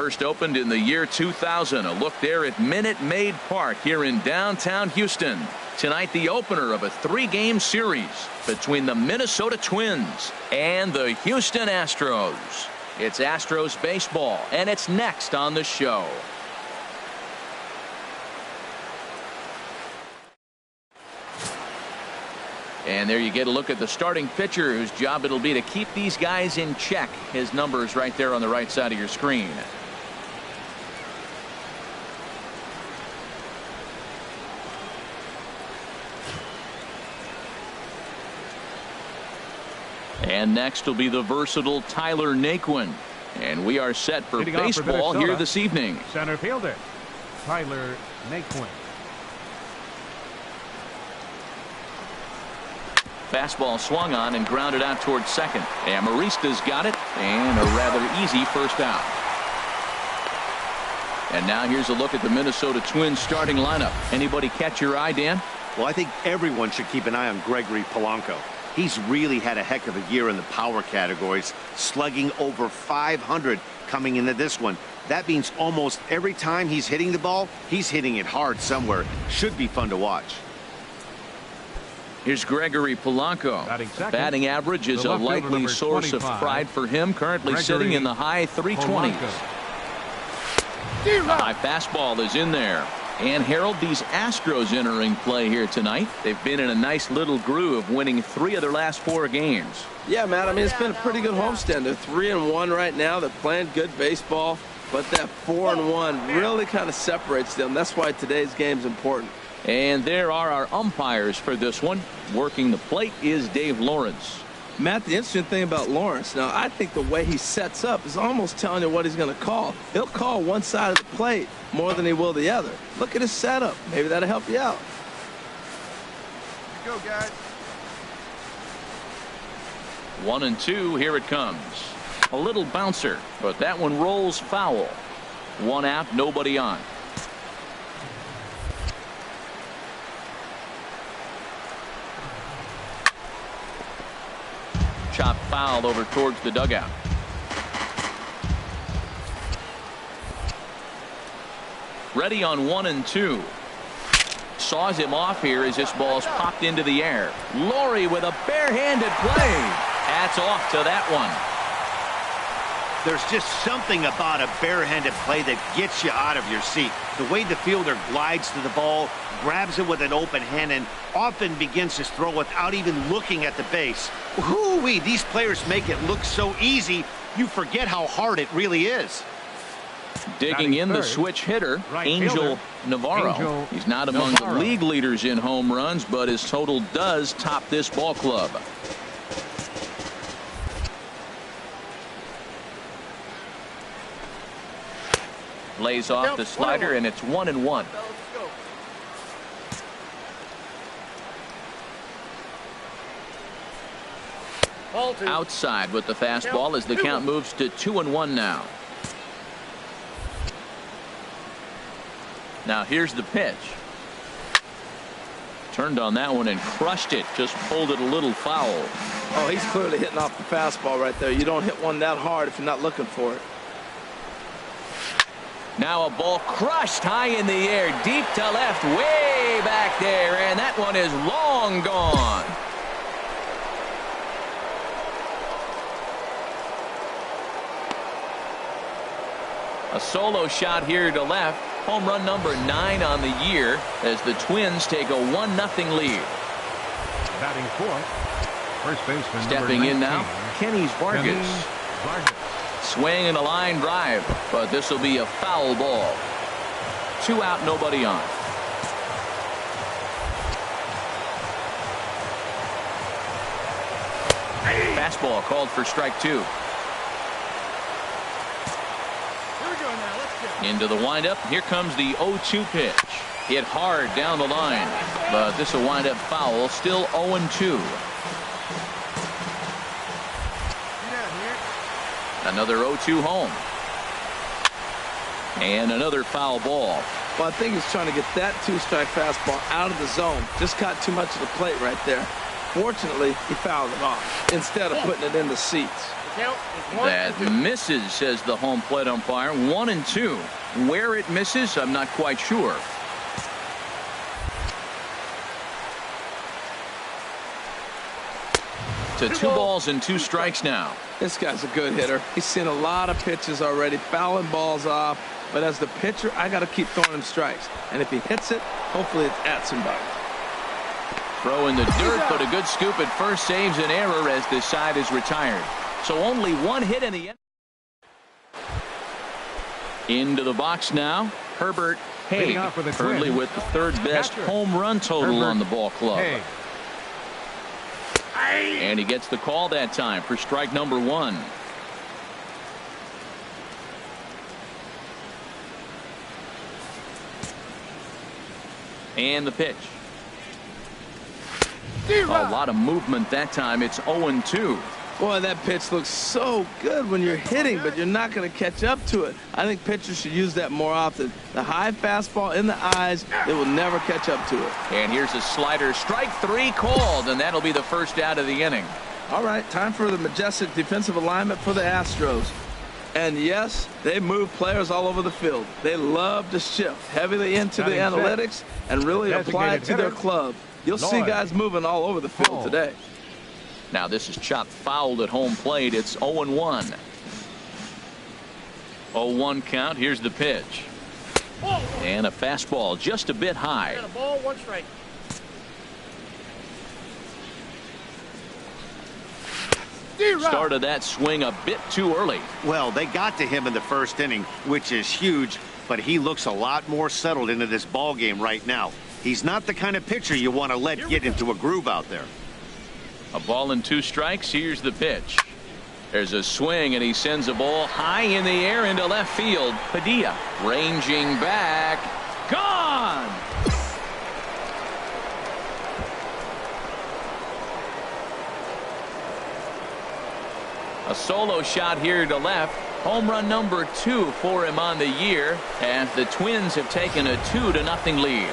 First opened in the year 2000. A look there at Minute Maid Park here in downtown Houston. Tonight, the opener of a 3-game series between the Minnesota Twins and the Houston Astros. It's Astros baseball, and it's next on the show. And there you get a look at the starting pitcher, whose job it'll be to keep these guys in check. His numbers right there on the right side of your screen. And next will be the versatile Tyler Naquin. And we are set for baseball here this evening. Center fielder Tyler Naquin. Fastball swung on and grounded out towards second. Amarista's got it, and a rather easy first out. And now here's a look at the Minnesota Twins starting lineup. Anybody catch your eye, Dan? Well, I think everyone should keep an eye on Gregory Polanco. He's really had a heck of a year in the power categories, slugging over 500 coming into this one. That means almost every time he's hitting the ball, he's hitting it hard somewhere. Should be fun to watch. Here's Gregory Polanco. Batting average is a likely source of pride for him, currently sitting in the high 320s. A high fastball is in there. And Harold, these Astros entering play here tonight. They've been in a nice little groove, winning 3 of their last 4 games. Yeah, Matt, I mean, it's been a pretty good homestand. They're 3-1 right now. They're playing good baseball, but that 4-1 really kind of separates them. That's why today's game's important. And there are our umpires for this one. Working the plate is Dave Lawrence. Matt, the interesting thing about Lawrence, now I think the way he sets up is almost telling you what he's going to call. He'll call one side of the plate more than he will the other. Look at his setup. Maybe that'll help you out. Here we go, guys. 1-2, here it comes. A little bouncer, but that one rolls foul. 1 out, nobody on. Chop foul over towards the dugout. Ready on 1-2. Saws him off here as this ball's popped into the air. Laurie with a barehanded play. That's off to that one. There's just something about a barehanded play that gets you out of your seat. The way the fielder glides to the ball, grabs it with an open hand, and often begins his throw without even looking at the base. Whoo-wee, these players make it look so easy, you forget how hard it really is. Digging in the switch hitter, Angel Navarro. He's not among the league leaders in home runs, but his total does top this ball club. Lays off the slider, and it's 1-1. Outside with the fastball as the count moves to 2-1 now. Now here's the pitch. Turned on that one and crushed it. Just pulled it a little foul. Oh, he's clearly hitting off the fastball right there. You don't hit one that hard if you're not looking for it. Now a ball crushed high in the air, deep to left, way back there, and that one is long gone. A solo shot here to left. Home run number 9 on the year as the Twins take a 1-0 lead. Batting fourth, first baseman stepping in now, Kenny Vargas. Swing and a line drive, but this will be a foul ball. 2 out, nobody on. Fastball called for strike 2. Into the windup. Here comes the 0-2 pitch. Hit hard down the line, but this will wind up foul. Still 0-2. Another 0-2 home. And another foul ball. Well, I think he's trying to get that 2-strike fastball out of the zone. Just caught too much of the plate right there. Fortunately, he fouled it off instead of putting it in the seats. That misses, says the home plate umpire. 1-2. Where it misses, I'm not quite sure. To 2 balls and 2 strikes now. This guy's a good hitter. He's seen a lot of pitches already, fouling balls off. But as the pitcher, I got to keep throwing him strikes. And if he hits it, hopefully it's at somebody. Throw in the dirt, but a good scoop at first saves an error as this side is retired. So only 1 hit in the end. Into the box now, Herbert Haig, currently with the 3rd best home run total on the ball club. Hey. And he gets the call that time for strike number 1. And the pitch. A lot of movement that time. It's 0-2. Boy, that pitch looks so good when you're hitting, but you're not going to catch up to it. I think pitchers should use that more often. The high fastball in the eyes, they will never catch up to it. And here's a slider. Strike 3 called, and that'll be the first out of the inning. All right, time for the majestic defensive alignment for the Astros. And yes, they move players all over the field. They love to shift heavily into the analytics and really apply it to their club. You'll see guys moving all over the field today. Now this is chopped fouled at home plate. It's 0-1. 0-1 count. Here's the pitch. And a fastball just a bit high. Got a ball, 1 strike. Started that swing a bit too early. Well, they got to him in the 1st inning, which is huge, but he looks a lot more settled into this ball game right now. He's not the kind of pitcher you want to let get into a groove out there. A ball and 2 strikes. Here's the pitch. There's a swing, and he sends a ball high in the air into left field. Padilla ranging back. Gone! A solo shot here to left. Home run number 2 for him on the year, as the Twins have taken a 2-0 lead.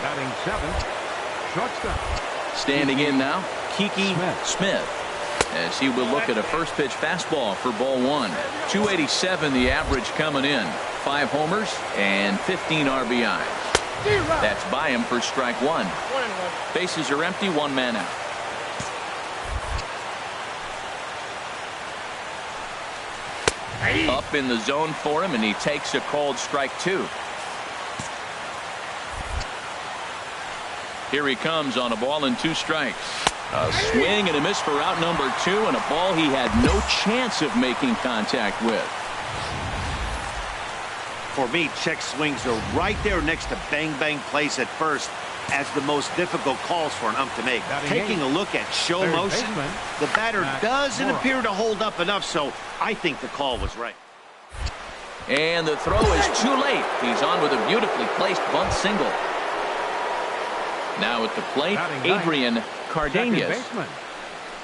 Batting 7th, shortstop. Standing in now, Kiki Smith, as he will look at a first pitch fastball for ball 1. 287 the average coming in. 5 homers and 15 RBIs. That's by him for strike 1. Bases are empty, 1 man out. Up in the zone for him, and he takes a called strike 2. Here he comes on a ball and 2 strikes. A swing and a miss for out number 2, and a ball he had no chance of making contact with. For me, check swings are right there next to bang-bang plays at first as the most difficult calls for an ump to make. Taking a look at show motion, the batter doesn't appear to hold up enough, so I think the call was right. And the throw is too late. He's on with a beautifully placed bunt single. Now at the plate, Adrian Cardenas.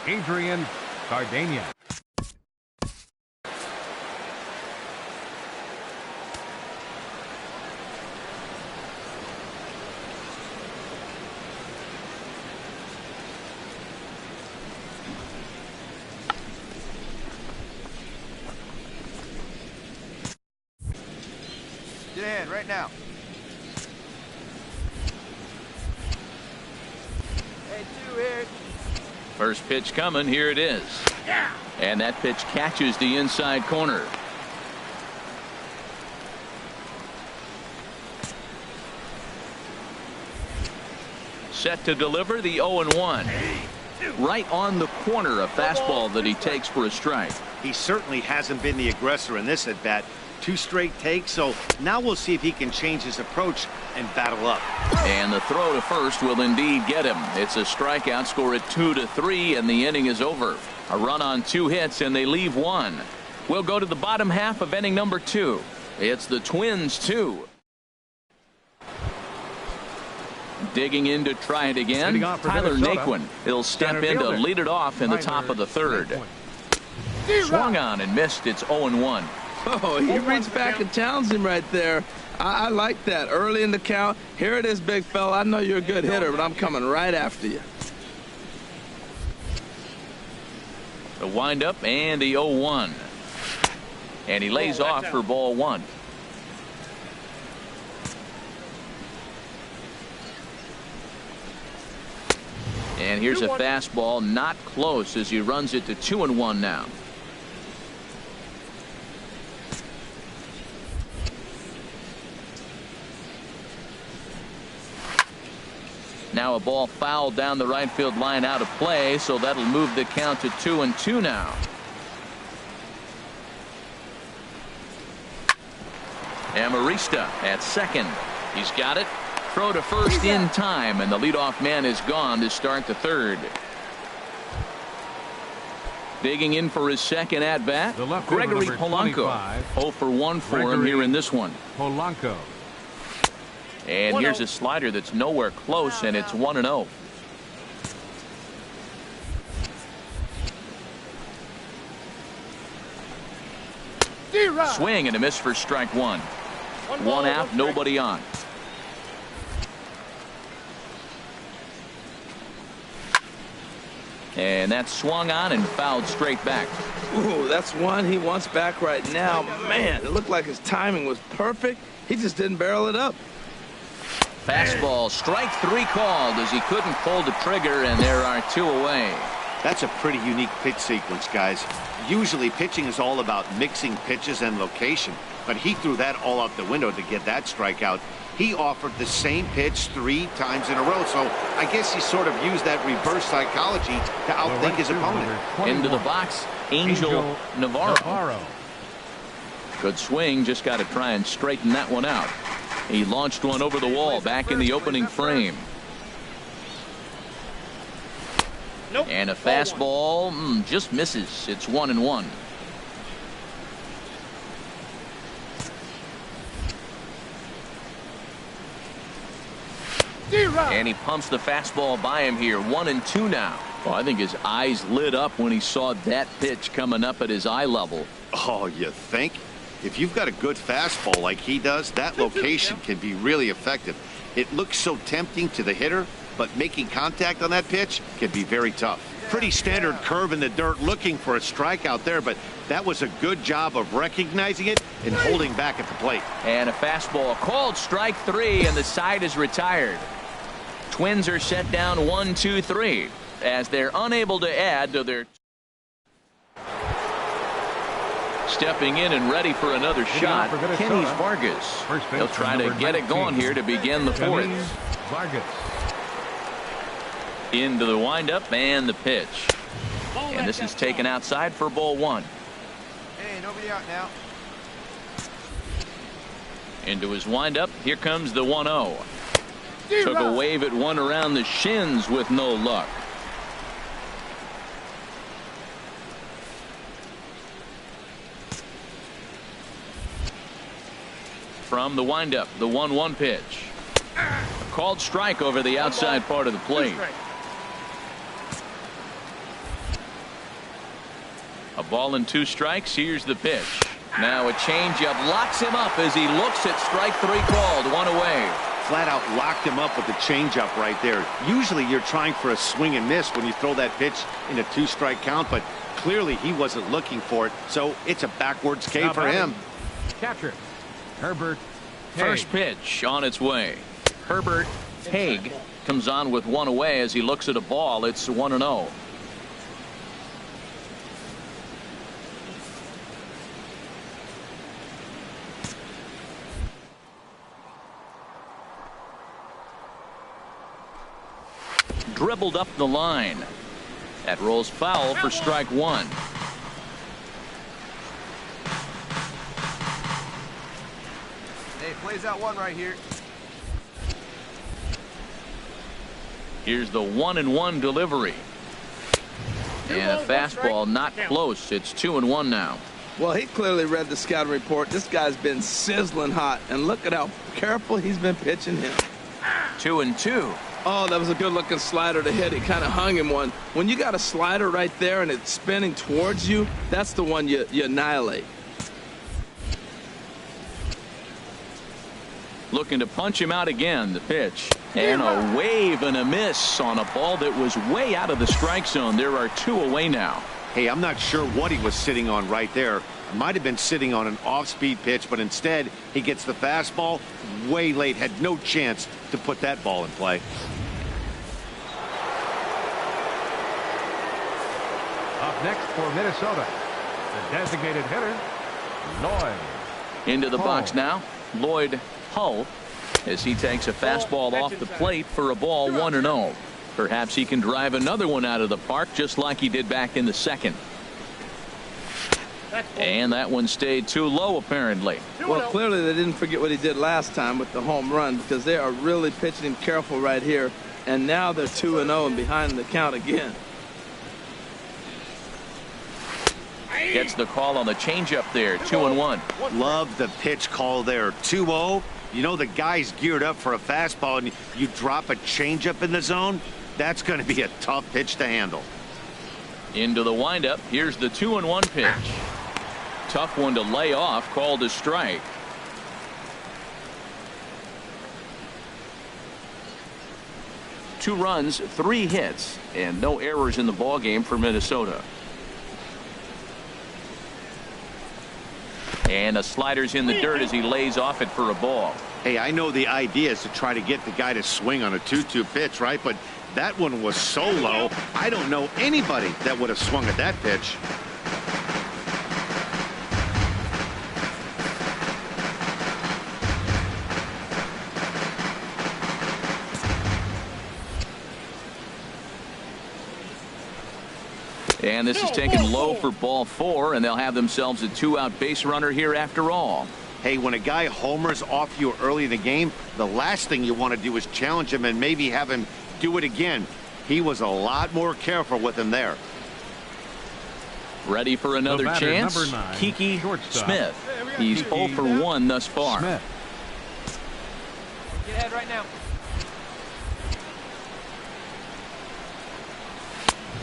Adrian Cardenas. Get in right now. First pitch coming. Here it is. And that pitch catches the inside corner. Set to deliver the 0-1. Right on the corner, a fastball that he takes for a strike. He certainly hasn't been the aggressor in this at bat. 2 straight takes, so now we'll see if he can change his approach and battle up. And the throw to first will indeed get him. It's a strikeout, score at 2-3, and the inning is over. A run on 2 hits, and they leave 1. We'll go to the bottom half of inning number 2. It's the Twins 2. Digging in to try it again, Tyler Naquin. He'll step in to lead it off in the top of the 3rd. Swung on and missed. It's 0-1. Oh, he reached back and challenged him right there. I like that. Early in the count. Here it is, big fella. I know you're a good hitter, but I'm coming right after you. The windup and the 0-1. And he lays off for ball 1. And here's a fastball not close as he runs it to 2-1 now. Now a ball fouled down the right field line out of play, so that'll move the count to 2-2 now. Amarista at second. He's got it. Throw to first in time, and the leadoff man is gone to start the third. Digging in for his second at bat, Gregory Polanco. 0 for 1 for him here in this one. Polanco. And here's a slider that's nowhere close, and it's 1-0. Swing and a miss for strike 1. One out, nobody on. And that's swung on and fouled straight back. Ooh, that's one he wants back right now. Man, it looked like his timing was perfect. He just didn't barrel it up. Fastball, strike 3 called as he couldn't pull the trigger, and there are 2 away. That's a pretty unique pitch sequence, guys. Usually pitching is all about mixing pitches and location, but he threw that all out the window to get that strikeout. He offered the same pitch 3 times in a row, so I guess he sort of used that reverse psychology to outthink his opponent. Into the box, Angel Navarro. Good swing, just got to try and straighten that one out. He launched one over the wall back in the opening frame. And a fastball just misses. It's 1-1. And he pumps the fastball by him here. 1-2 now. Well, I think his eyes lit up when he saw that pitch coming up at his eye level. Oh, you think? If you've got a good fastball like he does, that location can be really effective. It looks so tempting to the hitter, but making contact on that pitch can be very tough. Pretty standard curve in the dirt, looking for a strikeout there, but that was a good job of recognizing it and holding back at the plate. And a fastball called strike 3, and the side is retired. Twins are set down 1-2-3 as they're unable to add to their. Stepping in and ready for another shot, Kenny Vargas. He'll try to get it going here to begin the 4th. Vargas. Into the windup and the pitch. And this is taken outside for ball 1. Hey, nobody out now. Into his windup. Here comes the 1-0. Took a wave at one around the shins with no luck. From the windup, the 1-1 pitch. A called strike over the outside part of the plate. A ball and 2 strikes. Here's the pitch. Now a changeup locks him up as he looks at strike 3 called. 1 away. Flat out locked him up with the changeup right there. Usually you're trying for a swing and miss when you throw that pitch in a 2-strike count, but clearly he wasn't looking for it, so it's a backwards K for him. Catcher Herbert Haig. First pitch on its way. Herbert Haig comes on with 1 away as he looks at a ball. It's 1-0. Dribbled up the line. That rolls foul for strike 1. Hey, plays out 1 right here. Here's the 1-1 delivery. And a fastball not close. It's 2-1 now. Well, he clearly read the scouting report. This guy's been sizzling hot, and look at how careful he's been pitching him. 2-2. Oh, that was a good-looking slider to hit. He kind of hung him one. When you got a slider right there and it's spinning towards you, that's the one you annihilate. Looking to punch him out again. The pitch. And a wave and a miss on a ball that was way out of the strike zone. There are 2 away now. Hey, I'm not sure what he was sitting on right there. Might have been sitting on an off-speed pitch, but instead he gets the fastball way late. Had no chance to put that ball in play. Up next for Minnesota, the designated hitter, Lloyd. Into the Hull. box now, Lloyd Hull, as he takes a fastball off the plate for a ball 1-0. Perhaps he can drive another one out of the park just like he did back in the second. And that one stayed too low apparently. Well, clearly they didn't forget what he did last time with the home run, because they are really pitching him careful right here. And now they're 2-0 and behind the count again. Gets the call on the changeup there, 2-1. Love the pitch call there, 2-0. You know the guy's geared up for a fastball, and you drop a changeup in the zone. That's going to be a tough pitch to handle. Into the windup. Here's the 2-1 pitch. Tough one to lay off, called a strike. Two runs, 3 hits, and no errors in the ballgame for Minnesota. And a slider's in the dirt as he lays off it for a ball. Hey, I know the idea is to try to get the guy to swing on a 2-2 pitch, right? But that one was so low, I don't know anybody that would have swung at that pitch. And this is taken low for ball 4, and they'll have themselves a 2-out base runner here after all. Hey, when a guy homers off you early in the game, the last thing you want to do is challenge him and maybe have him do it again. He was a lot more careful with him there. Ready for another chance? Number 9, Kiki shortstop. Smith. He's 0 for 1 thus far. Smith. Get ahead right now.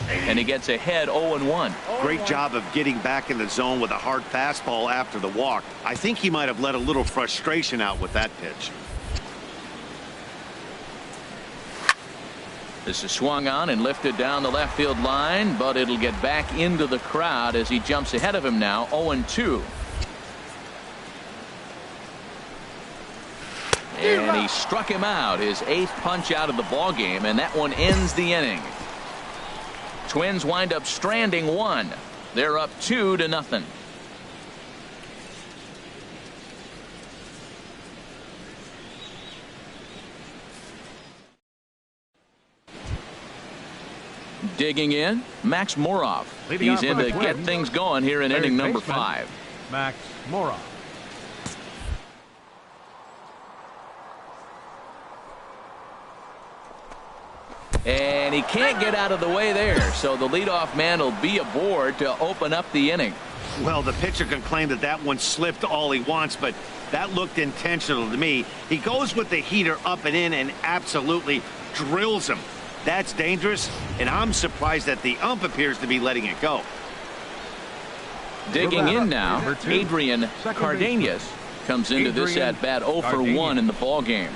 And he gets ahead 0-1. Great job of getting back in the zone with a hard fastball after the walk. I think he might have let a little frustration out with that pitch. This is swung on and lifted down the left field line, but it'll get back into the crowd as he jumps ahead of him now, 0-2. And he struck him out, his 8th punch out of the ball game, and that one ends the inning. Twins wind up stranding 1. They're up 2-0. Digging in, Max Moroff. Leading He's off in for to the get Twins, things going here in third inning number baseman, 5. Max Moroff. And he can't get out of the way there, so the leadoff man will be aboard to open up the inning. Well, the pitcher can claim that that one slipped all he wants, but that looked intentional to me. He goes with the heater up and in and absolutely drills him. That's dangerous, and I'm surprised that the ump appears to be letting it go. Digging in now, Number 2, Adrian second Cardenas comes into this Adrian at-bat 0 for Cardenas. 1 in the ball game.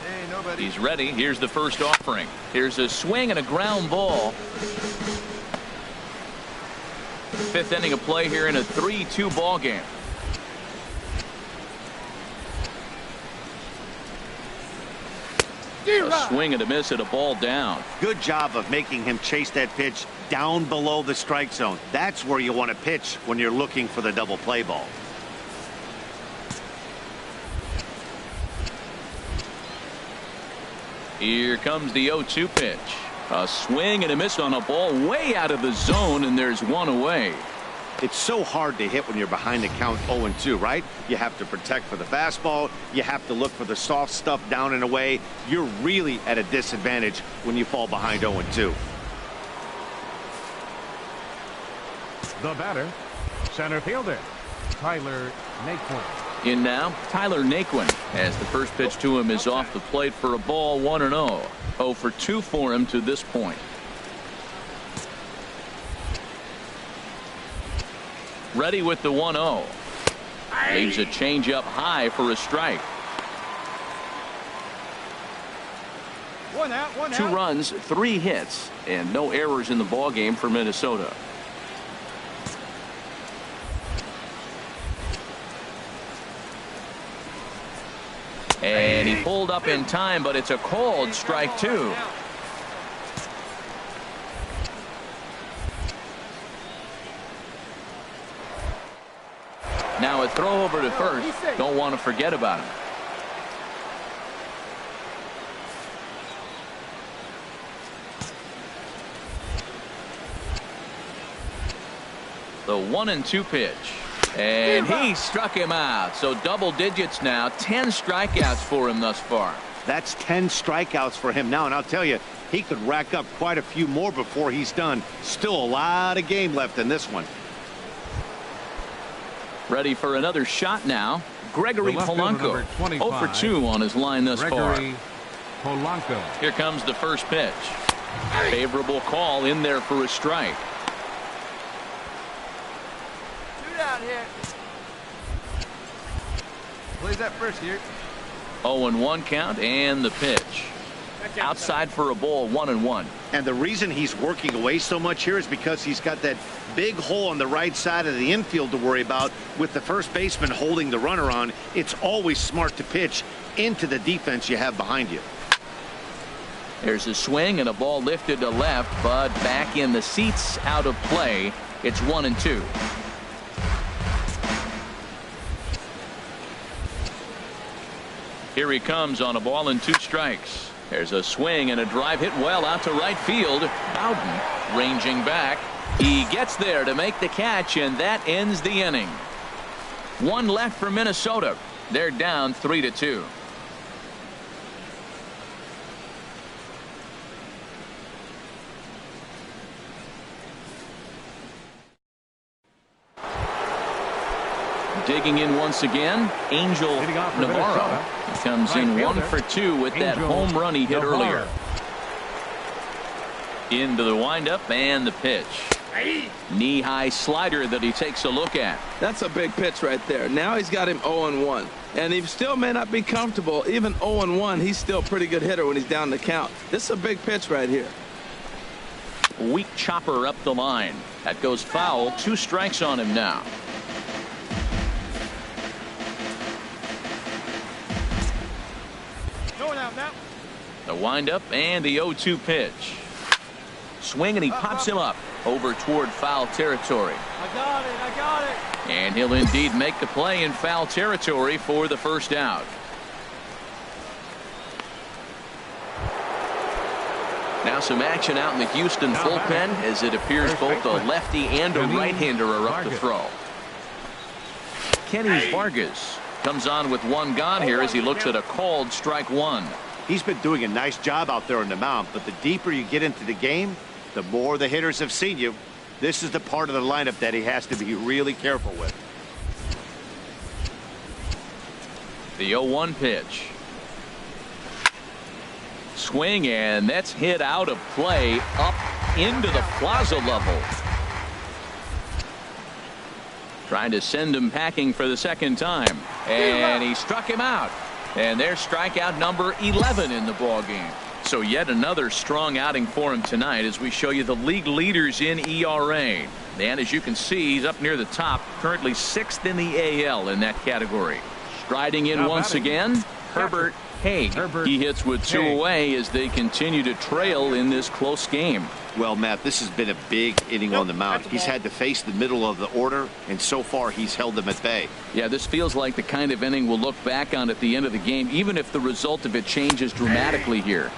Hey, nobody. He's ready. Here's the first offering. Here's a swing and a ground ball. 5th inning of play here in a 3-2 ball game. A swing and a miss at a ball down. Good job of making him chase that pitch down below the strike zone. That's where you want to pitch when you're looking for the double play ball. Here comes the 0-2 pitch. A swing and a miss on a ball way out of the zone, and there's one away. It's so hard to hit when you're behind the count 0-2, right? You have to protect for the fastball. You have to look for the soft stuff down and away. You're really at a disadvantage when you fall behind 0-2. The batter, center fielder, Tyler Naquin. In now, Tyler Naquin, as the first pitch to him is off the plate for a ball 1-0. 0 for 2 for him to this point. Ready with the 1-0. Leaves a changeup high for a strike. 2 runs, 3 hits, and no errors in the ball game for Minnesota. And he pulled up in time, but it's a called strike 2. Now a throw over to first. Don't want to forget about him. The 1-2 pitch. And he struck him out. So double digits now. 10 strikeouts for him thus far. That's 10 strikeouts for him now. And I'll tell you, he could rack up quite a few more before he's done. Still a lot of game left in this one. Ready for another shot now. Gregory Polanco. 0 for 2 on his line thus far. Polanco. Here comes the first pitch. Favorable call in there for a strike. Down here. Plays that first here. 0-1 count and the pitch. Outside for a ball, 1-1. And the reason he's working away so much here is because he's got that big hole on the right side of the infield to worry about with the first baseman holding the runner on. It's always smart to pitch into the defense you have behind you. There's a swing and a ball lifted to left, but back in the seats, out of play. It's 1-2. Here he comes on a ball and 2 strikes. There's a swing and a drive hit well out to right field. Bowden ranging back. He gets there to make the catch, and that ends the inning. 1 left for Minnesota. They're down 3-2. Digging in once again, Angel Navarro. He comes in 1 for 2 with that home run he hit earlier. Into the windup and the pitch. Knee-high slider that he takes a look at. That's a big pitch right there. Now he's got him 0-1. And he still may not be comfortable. Even 0-1, he's still a pretty good hitter when he's down the count. This is a big pitch right here. Weak chopper up the line. That goes foul. 2 strikes on him now. The windup and the 0-2 pitch. Swing and he pops him up over toward foul territory. I got it. And he'll indeed make the play in foul territory for the first out. Now some action out in the Houston bullpen as it appears both a lefty and a right-hander are up to throw. Kenny Vargas comes on with 1 gone here as he looks at a called strike 1. He's been doing a nice job out there on the mound, but the deeper you get into the game, the more the hitters have seen you. This is the part of the lineup that he has to be really careful with. The 0-1 pitch. Swing, and that's hit out of play up into the plaza level. Trying to send him packing for the second time, and he struck him out. And there's strikeout number 11 in the ball game. So yet another strong outing for him tonight as we show you the league leaders in ERA. And as you can see, he's up near the top, currently 6th in the AL in that category. Striding in once again, Herbert Haig. He hits with 2 away as they continue to trail in this close game. Well, Matt, this has been a big inning on the mound. He's had to face the middle of the order, and so far he's held them at bay. Yeah, this feels like the kind of inning we'll look back on at the end of the game, even if the result of it changes dramatically here.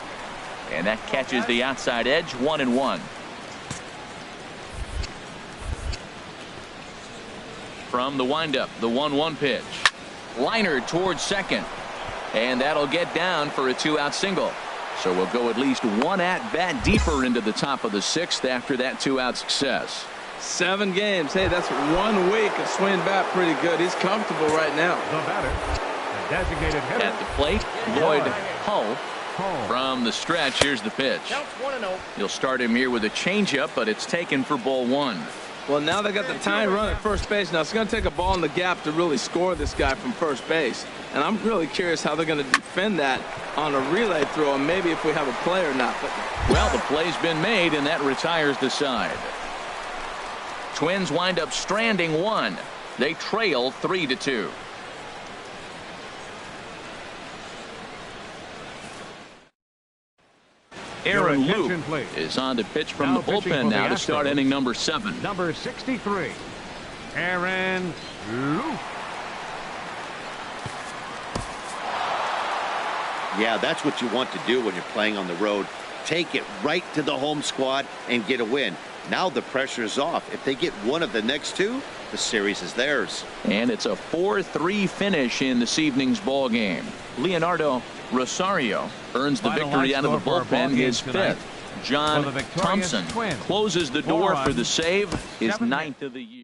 And that catches the outside edge, 1-1. From the windup, the 1-1 pitch. Liner towards second. And that'll get down for a 2-out single. So we'll go at least 1 at-bat deeper into the top of the 6th after that 2-out success. 7 games. Hey, that's 1 week of swinging bat pretty good. He's comfortable right now. The batter, the designated hitter. At the plate, Lloyd Hull. From the stretch, here's the pitch. He'll start him here with a changeup, but it's taken for ball 1. Well, now they got the tying run at first base. Now, it's going to take a ball in the gap to really score this guy from first base. And I'm really curious how they're going to defend that on a relay throw, and maybe if we have a play or not. But well, the play's been made, and that retires the side. Twins wind up stranding one. They trail 3-2. Aaron Luke is on to pitch from the bullpen now to start inning number 7. Number 63, Aaron Luke. Yeah, that's what you want to do when you're playing on the road. Take it right to the home squad and get a win. Now the pressure is off. If they get one of the next two, the series is theirs. And it's a 4-3 finish in this evening's ball game. Leonardo Rosario earns the victory out of the bullpen, his 5th. John Thompson closes the door for the save, his 9th of the year.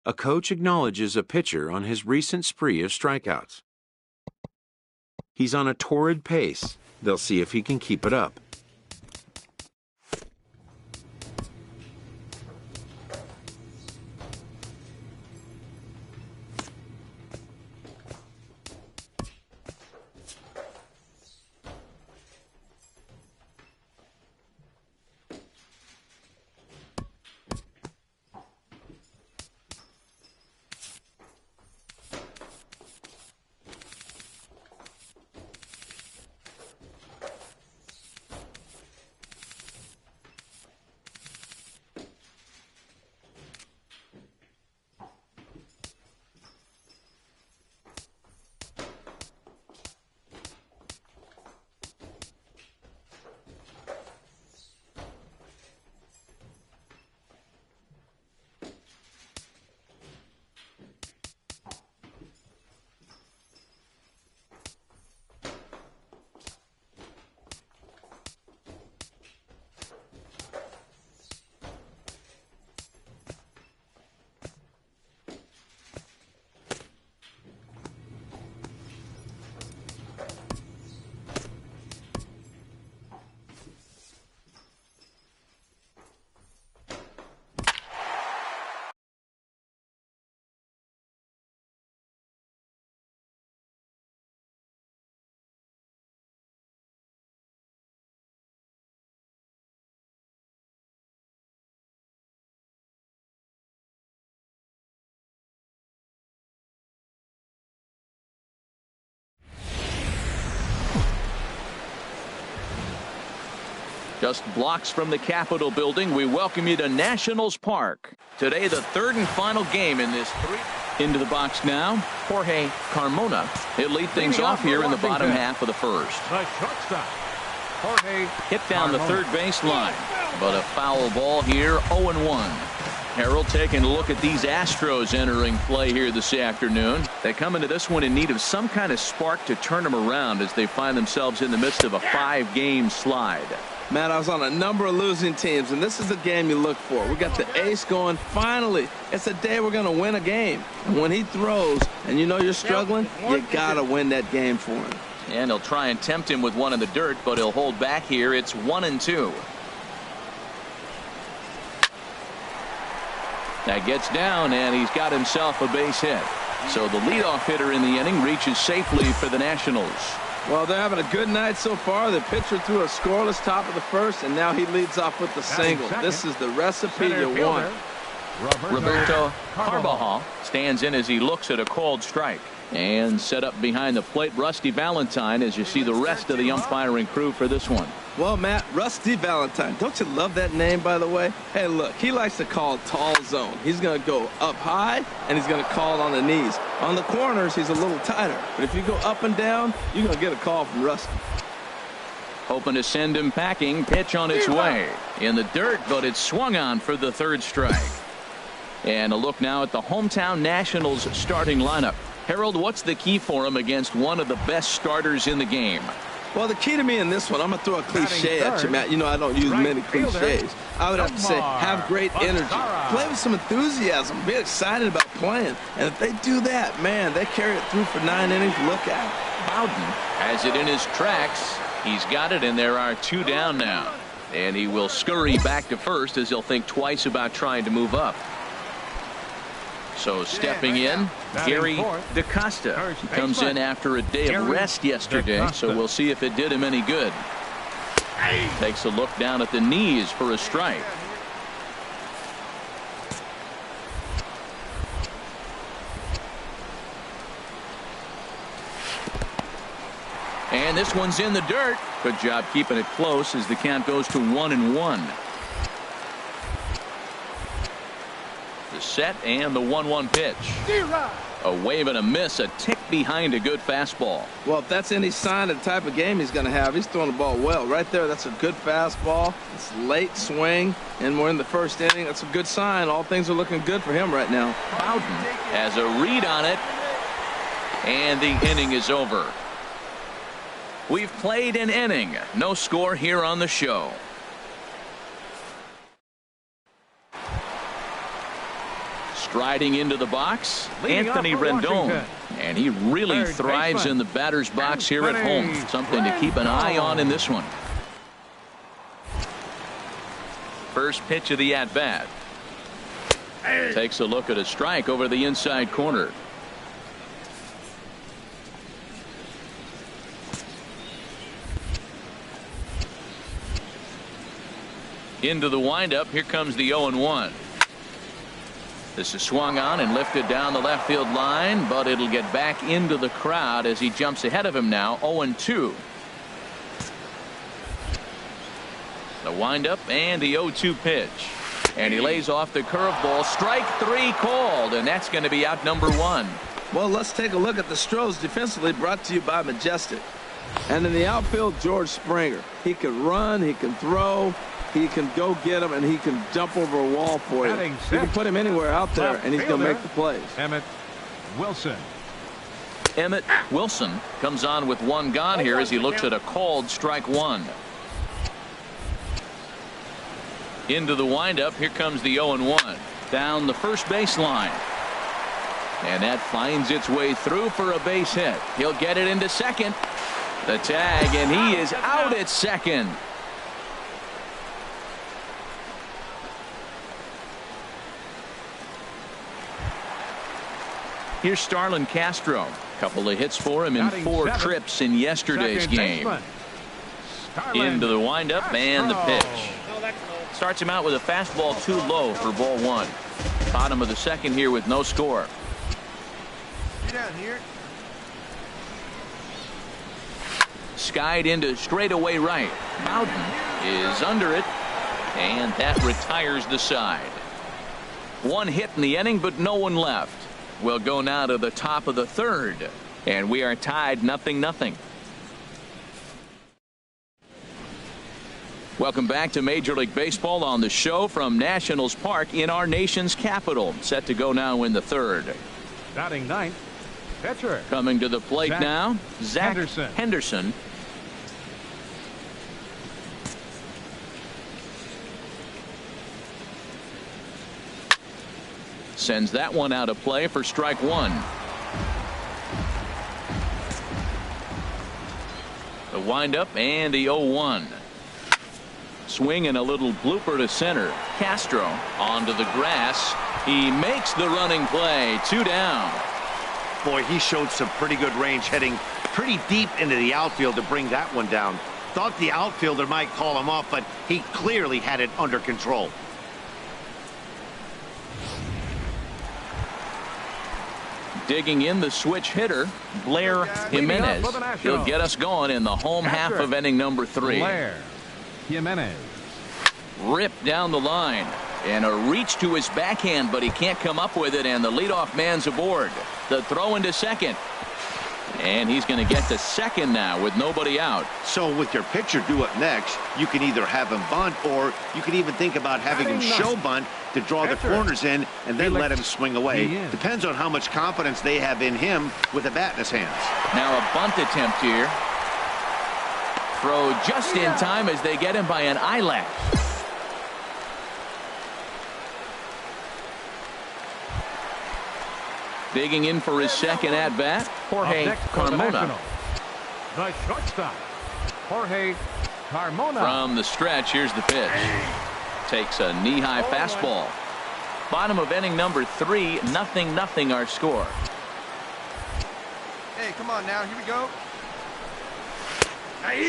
A coach acknowledges a pitcher on his recent spree of strikeouts. He's on a torrid pace. They'll see if he can keep it up. Just blocks from the Capitol building, we welcome you to Nationals Park. Today, the 3rd and final game in this 3. Into the box now, Jorge Carmona. He'll lead things off here in the bottom half of the 1st. The shortstop, Jorge hit down the third base line, but a foul ball here, 0-1. Harold taking a look at these Astros entering play here this afternoon. They come into this one in need of some kind of spark to turn them around as they find themselves in the midst of a 5-game slide. Matt, I was on a number of losing teams, and this is the game you look for. We got the ace going. Finally, it's a day we're going to win a game. And when he throws and you know you're struggling, you got to win that game for him. And he'll try and tempt him with one in the dirt, but he'll hold back here. It's 1-2. That gets down, and he's got himself a base hit. So the leadoff hitter in the inning reaches safely for the Nationals. Well, they're having a good night so far. The pitcher threw a scoreless top of the 1st, and now he leads off with the single. This is the recipe you want. Roberto Carbajal stands in as he looks at a called strike. And set up behind the plate, Rusty Valentine, as you see the rest of the umpiring crew for this one. Well, Matt, Rusty Valentine, don't you love that name, by the way? Hey, look, he likes to call tall zone. He's going to go up high, and he's going to call on the knees. On the corners, he's a little tighter. But if you go up and down, you're going to get a call from Rusty. Hoping to send him packing. Pitch on its way. In the dirt, but it's swung on for the 3rd strike. And a look now at the hometown Nationals starting lineup. Harold, what's the key for him against one of the best starters in the game? Well, the key to me in this one, I'm going to throw a cliche at you, Matt. You know I don't use many cliches. I would have to say, have great energy. Play with some enthusiasm. Be excited about playing. And if they do that, man, they carry it through for 9 innings. Look out. Bowden has it in his tracks. He's got it, and there are 2 down now. And he will scurry back to first as he'll think twice about trying to move up. So stepping in, Gary DaCosta. He comes in after a day of rest yesterday, so we'll see if it did him any good. Takes a look down at the knees for a strike. And this one's in the dirt. Good job keeping it close as the count goes to 1-1. The set and the 1-1 pitch. A wave and a miss, a tick behind a good fastball. Well, if that's any sign of the type of game he's going to have, he's throwing the ball well. Right there, that's a good fastball. It's late swing, and we're in the first inning. That's a good sign. All things are looking good for him right now. Bowden has a read on it, and the inning is over. We've played an inning. No score here on the show. Striding into the box, Anthony Rendon. And he really thrives in the batter's box here at home. Something to keep an eye on in this one. First pitch of the at-bat. Takes a look at a strike over the inside corner. Into the windup. Here comes the 0-1. This is swung on and lifted down the left field line, but it'll get back into the crowd as he jumps ahead of him now. 0-2. The windup and the 0-2 pitch. And he lays off the curveball. Strike 3 called, and that's going to be out number 1. Well, let's take a look at the Stros defensively, brought to you by Majestic. And in the outfield, George Springer. He can run, he can throw, he can go get him, and he can jump over a wall for you. You can put him anywhere out there, and he's going to make the plays. Emmett Wilson. Emmett Wilson comes on with 1 gone here as he looks at a called strike 1. Into the windup. Here comes the 0-1. Down the first baseline. And that finds its way through for a base hit. He'll get it into second. The tag, and he is out at second. Here's Starlin Castro. Couple of hits for him in 4 trips in yesterday's game. Into the windup and the pitch. Starts him out with a fastball too low for ball 1. Bottom of the second here with no score. Get down here. Skied into straightaway right. Bowden is under it, and that retires the side. 1 hit in the inning, but no one left. We'll go now to the top of the 3rd, and we are tied 0-0. Welcome back to Major League Baseball on the show from Nationals Park in our nation's capital. Set to go now in the 3rd. Batting 9th, pitcher. Coming to the plate now, Zach Henderson. Sends that one out of play for strike 1. The windup and the 0-1. Swing and a little blooper to center. Castro onto the grass. He makes the running play. 2 down. Boy, he showed some pretty good range, heading pretty deep into the outfield to bring that one down. Thought the outfielder might call him off, but he clearly had it under control. Digging in the switch hitter, Blair Jimenez. He'll get us going in the home half of inning number 3. Blair Jimenez. Ripped down the line. And a reach to his backhand, but he can't come up with it, and the leadoff man's aboard. The throw into second. And he's going to get to second now with nobody out. So with your pitcher due up next, you can either have him bunt, or you can even think about having him show bunt to draw the corners in and then let him swing away. Depends on how much confidence they have in him with a bat in his hands. Now a bunt attempt here. Throw just in time as they get him by an eyelash. Digging in for his second at-bat, Jorge Carmona. The shortstop, Jorge Carmona. From the stretch, here's the pitch. Takes a knee-high fastball. Bottom of inning number 3, 0-0 our score. Hey, come on now. Here we go.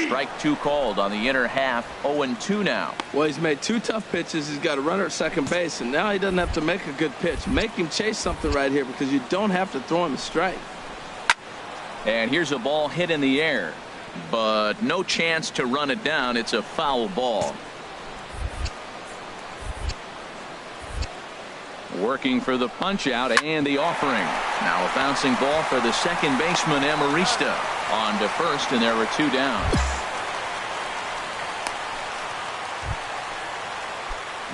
Strike 2 called on the inner half. 0-2 now. Well, he's made 2 tough pitches. He's got a runner at second base, and now he doesn't have to make a good pitch. Make him chase something right here because you don't have to throw him a strike. And here's a ball hit in the air, but no chance to run it down. It's a foul ball. Working for the punch out and the offering. Now a bouncing ball for the second baseman, Amarista. On to first, and there were 2 down.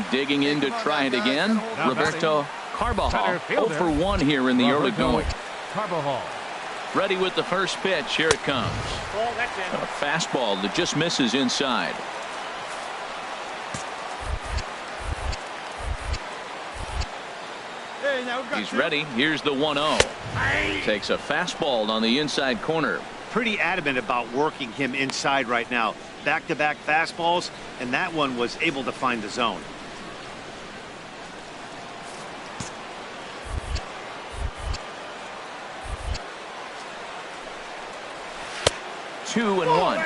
Digging in to try it again. Roberto Carbajal 0 for 1 here in the early going. Carbajal. Ready with the first pitch. Here it comes. A fastball that just misses inside. He's ready. Here's the 1-0. Takes a fastball on the inside corner. Pretty adamant about working him inside right now. Back-to-back fastballs, and that one was able to find the zone. Two and one.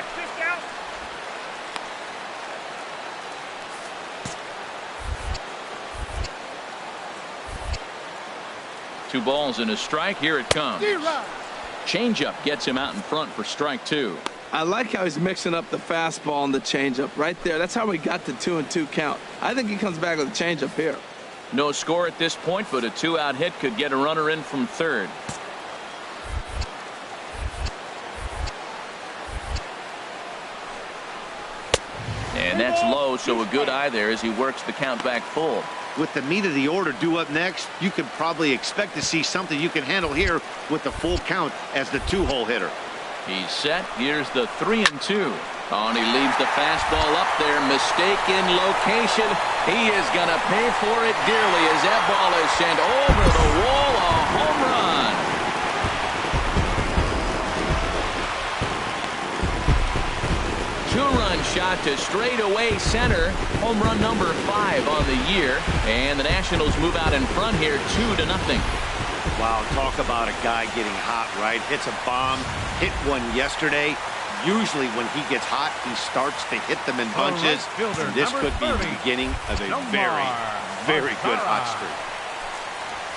Two balls and a strike. Here it comes. Changeup gets him out in front for strike 2. I like how he's mixing up the fastball and the changeup right there. That's how we got the 2-2 count. I think he comes back with a changeup here. No score at this point, but a 2-out hit could get a runner in from third. And that's low, so a good eye there as he works the count back full. With the meat of the order due up next, you could probably expect to see something you can handle here with the full count as the 2-hole hitter. He's set. Here's the 3-2. And he leaves the fastball up there. Mistaken location. He is going to pay for it dearly as that ball is sent over the wall. A home run. Two-run shot to straightaway center. Home run number 5 on the year. And the Nationals move out in front here 2-0. Wow, talk about a guy getting hot, right? Hits a bomb, hit one yesterday. Usually when he gets hot, he starts to hit them in bunches. And this could be the beginning of a very, very good hot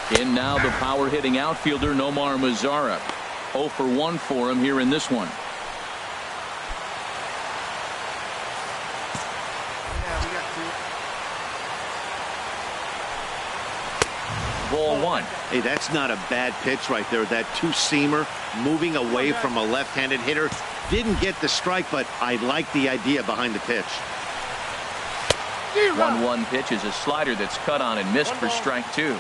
streak. In now the power-hitting outfielder, Nomar Mazara. 0 for 1 for him here in this one. Ball 1. Hey, that's not a bad pitch right there. That two-seamer moving away from a left-handed hitter. Didn't get the strike, but I like the idea behind the pitch. 1-1 pitch is a slider that's cut on and missed for strike 2.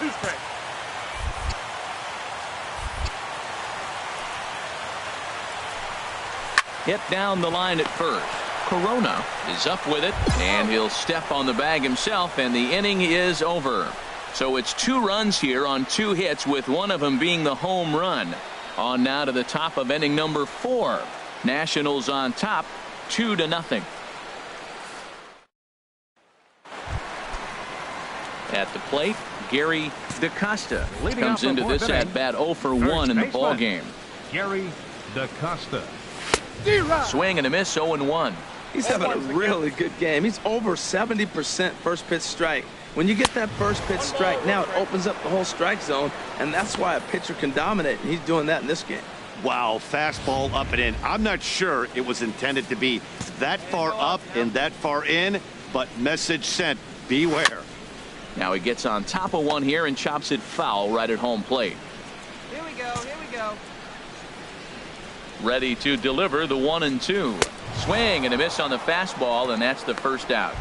Hit down the line at first. Corona is up with it, and he'll step on the bag himself, and the inning is over. So it's 2 runs here on 2 hits, with one of them being the home run. On now to the top of inning number 4. Nationals on top, 2-0. At the plate, Gary DaCosta comes into this at bat 0 for 1 in the ball game. Gary DaCosta. Swing and a miss, 0-1. He's having a really good game. He's over 70% first pitch strike. When you get that first pitch strike, now it opens up the whole strike zone, and that's why a pitcher can dominate, and he's doing that in this game. Wow, fastball up and in. I'm not sure it was intended to be that far up and that far in, but message sent, beware. Now he gets on top of one here and chops it foul right at home plate. Here we go, here we go. Ready to deliver the 1-2. Swing and a miss on the fastball, and that's the first out.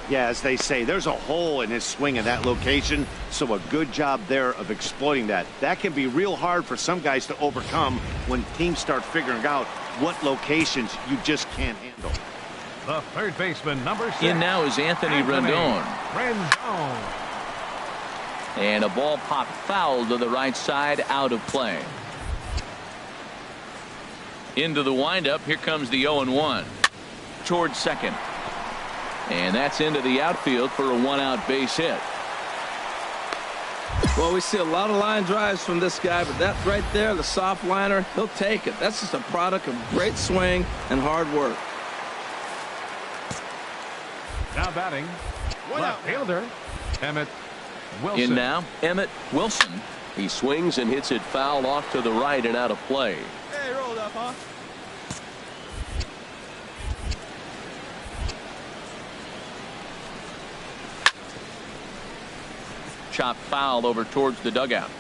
Yeah, as they say, there's a hole in his swing in that location, so a good job there of exploiting that. That can be real hard for some guys to overcome when teams start figuring out what locations you just can't handle. The third baseman, number 6. In now is Anthony Rendon. Rendon. And a ball popped foul to the right side, out of play. Into the windup. Here comes the 0-1 towards second. And that's into the outfield for a 1-out base hit. Well, we see a lot of line drives from this guy, but that right there, the soft liner, he'll take it. That's just a product of great swing and hard work. Now batting, left fielder, Emmett Wilson. In now, Emmett Wilson. He swings and hits it foul off to the right and out of play. Hey, rolled up, huh? Chop foul over towards the dugout.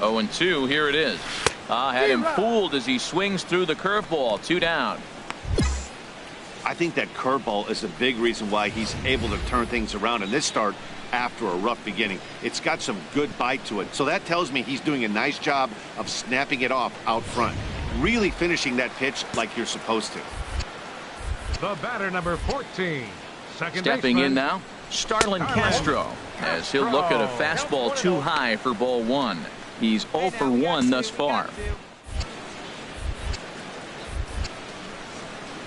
Oh, and 2. Here it is. Had him fooled as he swings through the curveball. 2 down. I think that curveball is a big reason why he's able to turn things around in this start after a rough beginning. It's got some good bite to it. So that tells me he's doing a nice job of snapping it off out front. Really finishing that pitch like you're supposed to. The batter, number 14. Second Stepping baseman. in now, Starlin Castro, as he'll look at a fastball too high for ball 1. He's 0 for 1 thus far.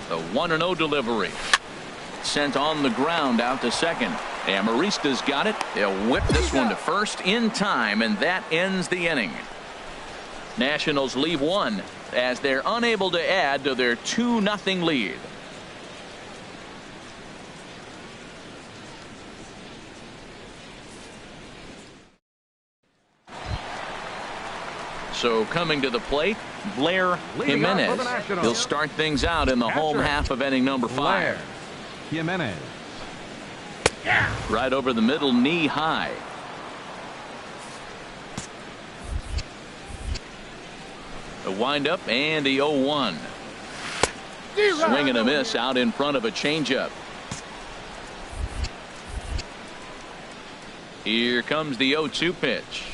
The 1-0 delivery. Sent on the ground out to second. Amarista's got it. They'll whip this one to first in time, and that ends the inning. Nationals leave 1 as they're unable to add to their 2-0 lead. So coming to the plate, Blair Jimenez. He'll start things out in the home half of inning number 5. Blair Jimenez. Right over the middle, knee high. A windup and the 0-1. Swing and a miss out in front of a changeup. Here comes the 0-2 pitch.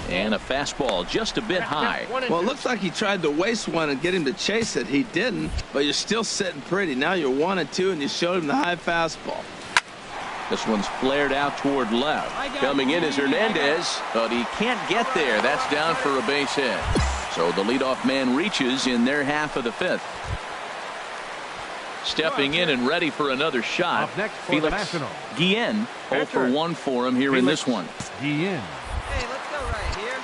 And a fastball just a bit high. Well, it looks like he tried to waste one and get him to chase it. He didn't, but you're still sitting pretty. Now you're 1-2, and you showed him the high fastball. This one's flared out toward left. Coming in is Hernandez, but he can't get there. That's down for a base hit. So the leadoff man reaches in their half of the 5th. Stepping in and ready for another shot. Up next for the Nationals. Guillen, 0 for 1 for him here in this one. Guillen. Hey, let's go right here.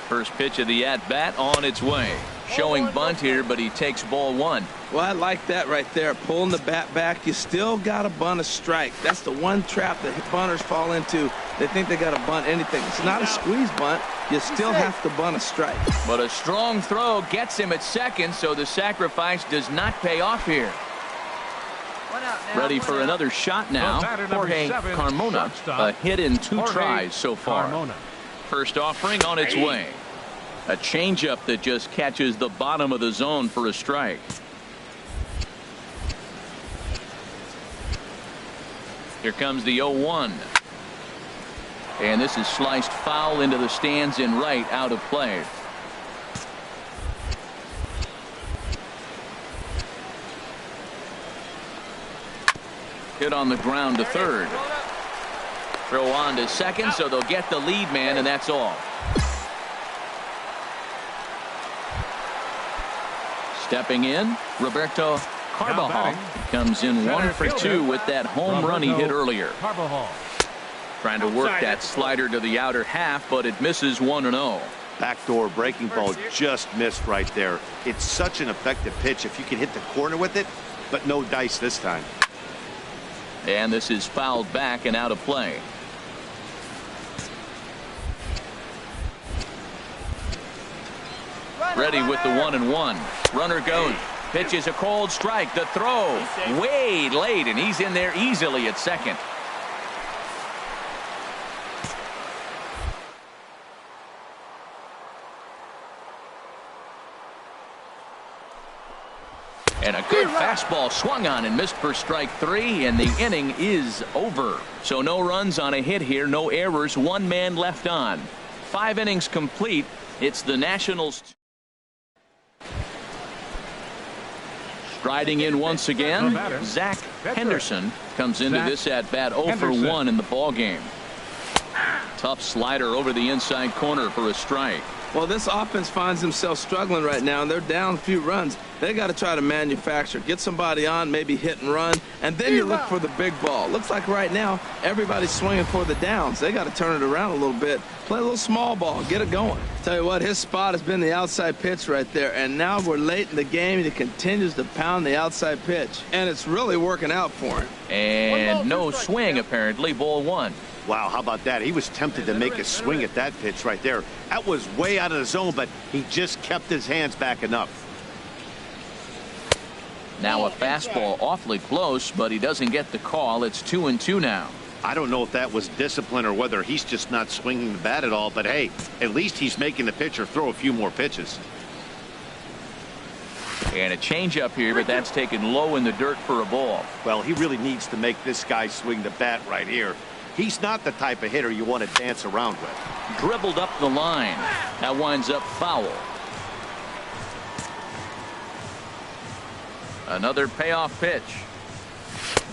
First pitch of the at-bat on its way. Showing bunt here, but he takes ball 1. Well, I like that right there. Pulling the bat back. You still got to bunt a strike. That's the one trap that bunters fall into. They think they got to bunt anything. It's not a squeeze bunt. You still have to bunt a strike. But a strong throw gets him at second, so the sacrifice does not pay off here. Ready for another shot now. Jorge Carmona, a hit in 2 tries so far. First offering on its way. A changeup that just catches the bottom of the zone for a strike. Here comes the 0-1. And this is sliced foul into the stands in right, out of play. Hit on the ground to third. Throw on to second, so they'll get the lead man, and that's all. Stepping in, Roberto Carbajal comes in 1 for 2 with that home run he hit earlier. Trying to work that slider to the outer half, but it misses 1-0. Backdoor breaking ball just missed right there. It's such an effective pitch if you can hit the corner with it, but no dice this time. And this is fouled back and out of play. Ready with the 1-1. Runner goes. Pitch is a cold strike. The throw way late, and he's in there easily at second. fastball swung on and missed for strike 3, and the inning is over. So no runs on a hit here, no errors, 1 man left on. 5 innings complete. It's the Nationals. Striding in once again, Zach Henderson comes into this at bat 0 for 1 in the ball game. Tough slider over the inside corner for a strike. Well, this offense finds themselves struggling right now, and they're down a few runs. They got to try to manufacture, get somebody on, maybe hit and run, and then you look for the big ball. Looks like right now everybody's swinging for the downs. They got to turn it around a little bit, play a little small ball, get it going. Tell you what, his spot has been the outside pitch right there, and now we're late in the game, and he continues to pound the outside pitch, and it's really working out for him. And no swing, apparently. Ball 1. Wow, how about that? He was tempted to make a swing at that pitch right there. That was way out of the zone, but he just kept his hands back enough. Now a fastball awfully close, but he doesn't get the call. It's 2-2 now. I don't know if that was discipline or whether he's just not swinging the bat at all, but hey, at least he's making the pitcher throw a few more pitches. And a changeup here, but that's taken low in the dirt for a ball. Well, he really needs to make this guy swing the bat right here. He's not the type of hitter you want to dance around with. Dribbled up the line. That winds up foul. Another payoff pitch.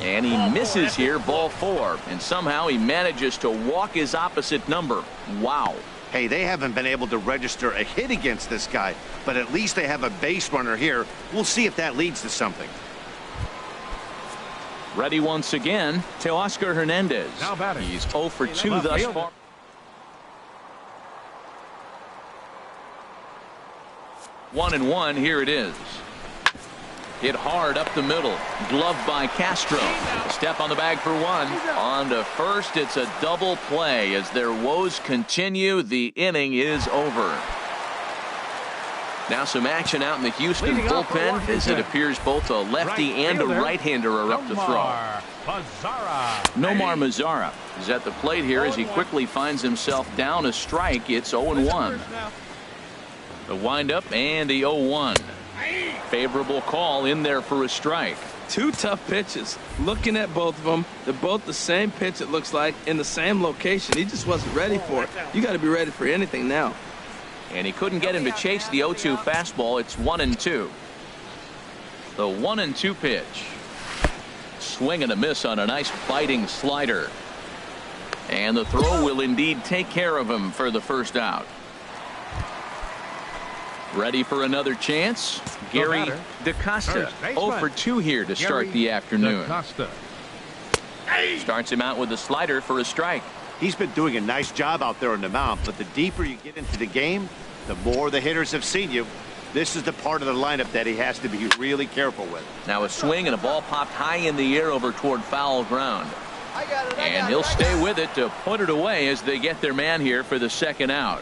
And he misses here, ball 4. And somehow he manages to walk his opposite number. Wow. Hey, they haven't been able to register a hit against this guy, but at least they have a base runner here. We'll see if that leads to something. Ready once again, Teoscar Hernandez. He's 0 for 2 thus far. 1-1, here it is. Hit hard up the middle. Gloved by Castro. A step on the bag for 1. On to first, it's a double play. As their woes continue, the inning is over. Now some action out in the Houston bullpen as it appears both a lefty and a right-hander are up to throw. Nomar Mazara is at the plate here as he quickly finds himself down a strike. It's 0-1. The windup and the 0-1. Favorable call in there for a strike. 2 tough pitches. Looking at both of them, they're both the same pitch, it looks like, in the same location. He just wasn't ready for it. You got to be ready for anything now. And he couldn't get him to chase the 0-2 fastball. It's 1-2. The 1-2 pitch. Swing and a miss on a nice biting slider. And the throw will indeed take care of him for the first out. Ready for another chance? Gary DaCosta 0 for 2 here to start the afternoon. Starts him out with a slider for a strike. He's been doing a nice job out there on the mound, but the deeper you get into the game, the more the hitters have seen you. This is the part of the lineup that he has to be really careful with. Now a swing and a ball popped high in the air over toward foul ground. And he'll stay with it to put it away as they get their man here for the second out.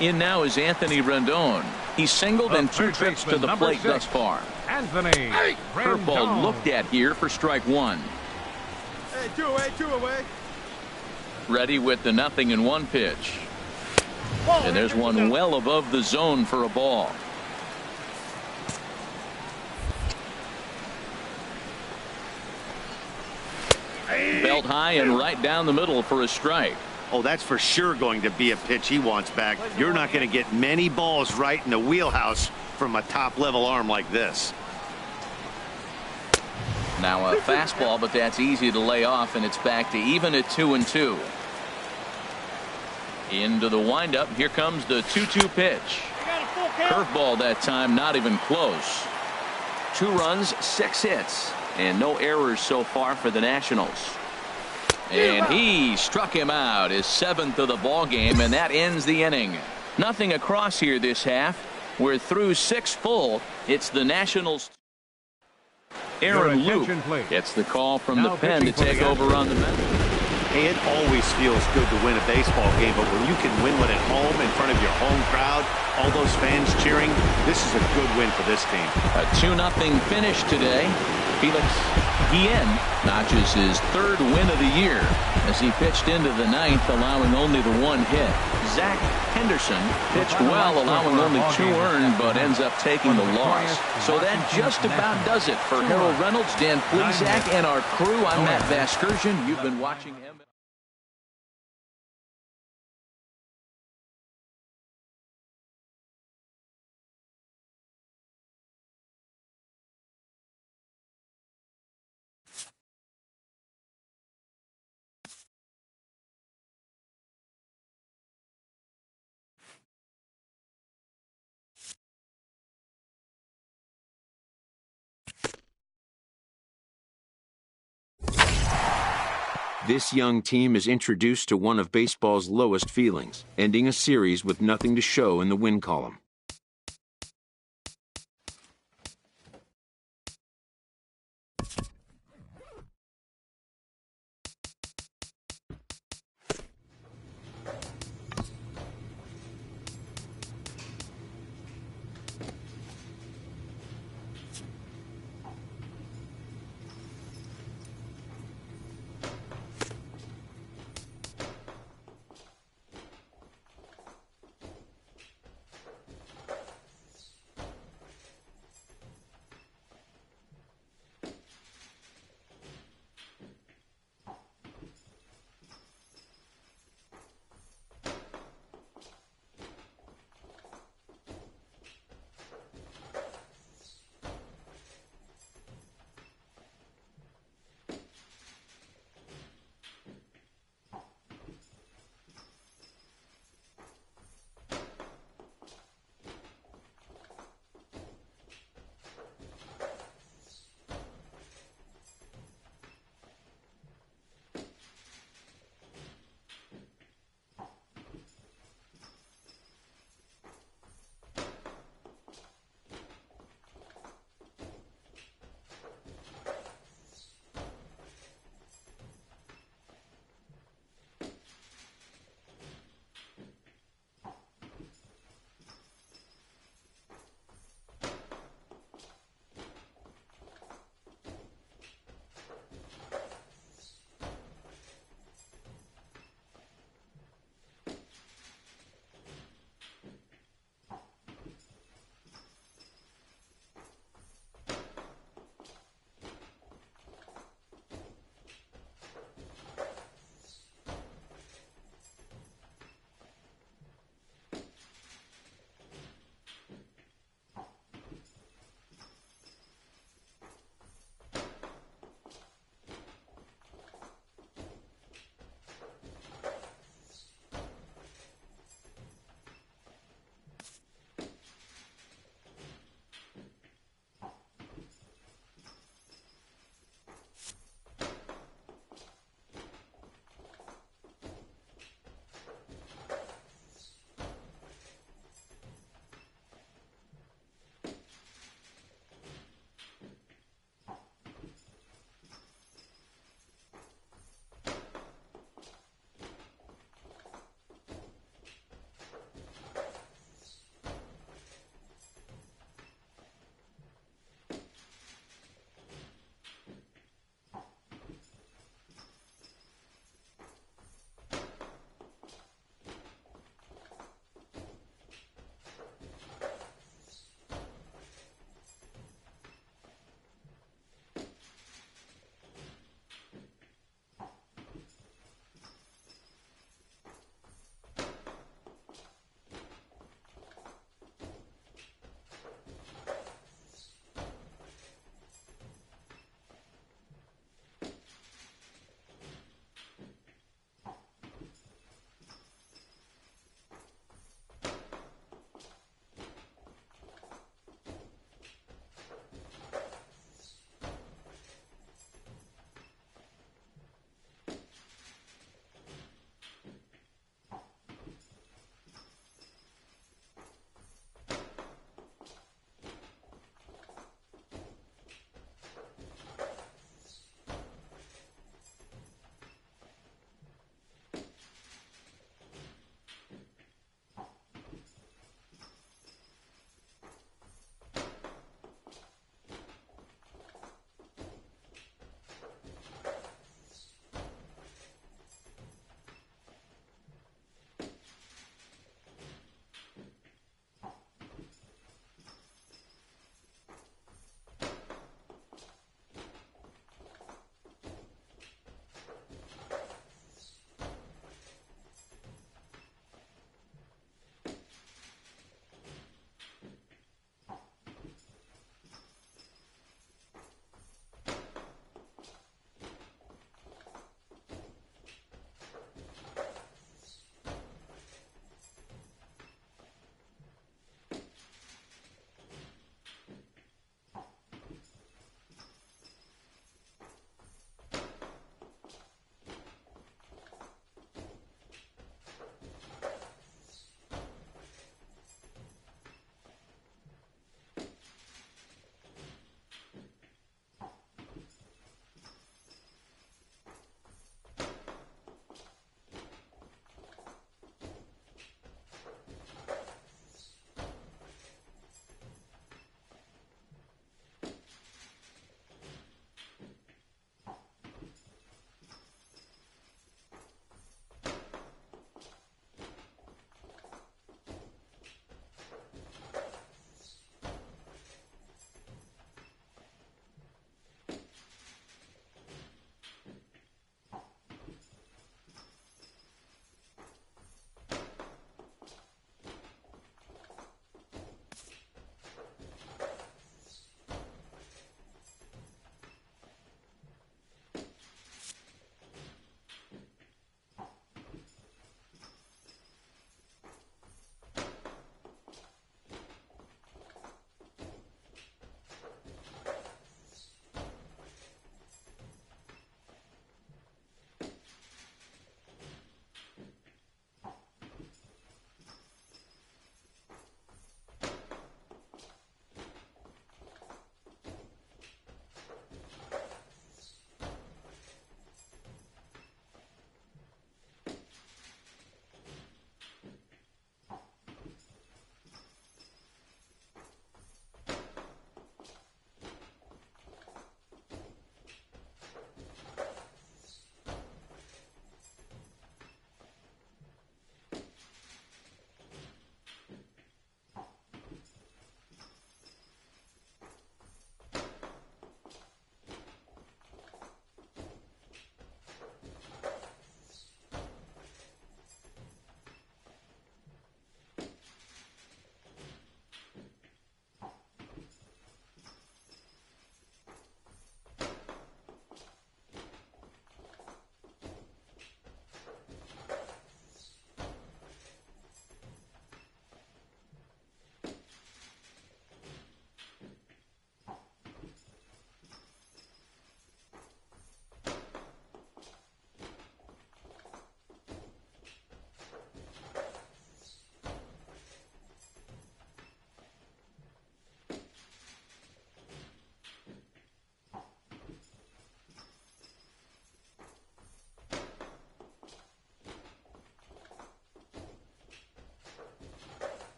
In now is Anthony Rendon. He's singled and 2 trips to the plate thus far. Anthony Curveball looked at here for strike 1. Hey, 2 away. Ready with the 0-1 pitch. And there's one well above the zone for a ball. Belt high and right down the middle for a strike. Oh, that's for sure going to be a pitch he wants back. You're not going to get many balls right in the wheelhouse from a top-level arm like this. Now a fastball, but that's easy to lay off, and it's back to even at 2-2. Into the windup. Here comes the 2-2 pitch. Curveball that time, not even close. 2 runs, 6 hits, and no errors so far for the Nationals. And he struck him out, his 7th of the ball game, and that ends the inning. Nothing across here this half. We're through 6 full. It's the Nationals. Aaron Luke gets the call from the pen to take over on the mound. Hey, it always feels good to win a baseball game, but when you can win one at home in front of your home crowd, all those fans cheering, this is a good win for this team. A 2-0 finish today. Felix Guillen notches his 3rd win of the year as he pitched into the 9th, allowing only the 1 hit. Zach Henderson pitched well, allowing only 2 earned, but ends up taking the loss. So that just about does it for Harold Reynolds, Dan Plesac, and our crew. I'm Matt Vasgersian. You've been watching him. This young team is introduced to one of baseball's lowest feelings, ending a series with nothing to show in the win column.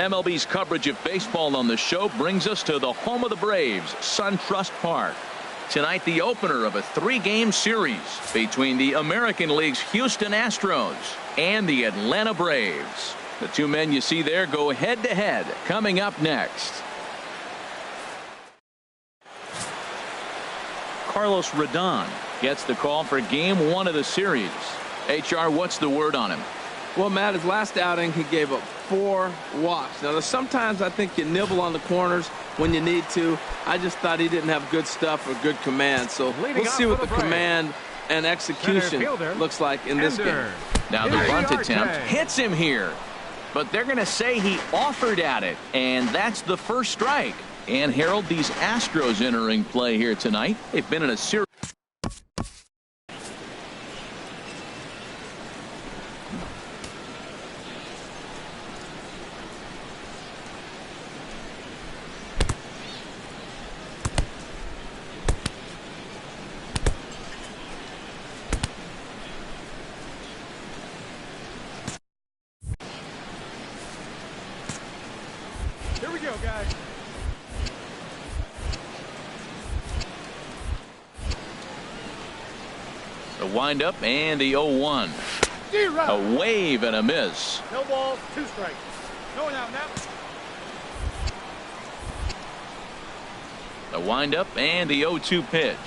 MLB's coverage of baseball on the show brings us to the home of the Braves, SunTrust Park. Tonight, the opener of a 3-game series between the American League's Houston Astros and the Atlanta Braves. The two men you see there go head-to-head coming up next. Carlos Rodon gets the call for Game 1 of the series. HR, what's the word on him? Well, Matt, his last outing, he gave up 4 walks. Now, sometimes I think you nibble on the corners when you need to. I just thought he didn't have good stuff or good command. So we'll see what the command and execution looks like in this game. Now the bunt attempt hits him here. But they're going to say he offered at it. And that's the first strike. And, Harold, these Astros entering play here tonight. They've been in a series. Here we go, guys. The windup and the 0-1. A wave and a miss. No balls, 2 strikes. Going out now. The windup and the 0-2 pitch.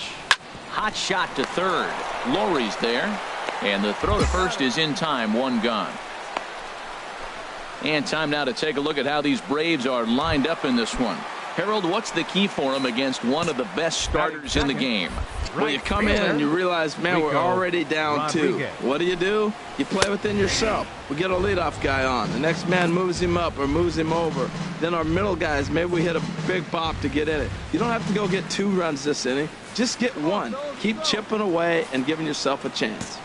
Hot shot to third. Lowry's there. And the throw to first is in time. 1 gone. And time now to take a look at how these Braves are lined up in this one. Harold, what's the key for them against one of the best starters in the game? Well, you come in and you realize, man, we're already down 2. What do? You play within yourself. We get a leadoff guy on. The next man moves him up or moves him over. Then our middle guys, maybe we hit a big pop to get in it. You don't have to go get 2 runs this inning. Just get 1. Keep chipping away and giving yourself a chance.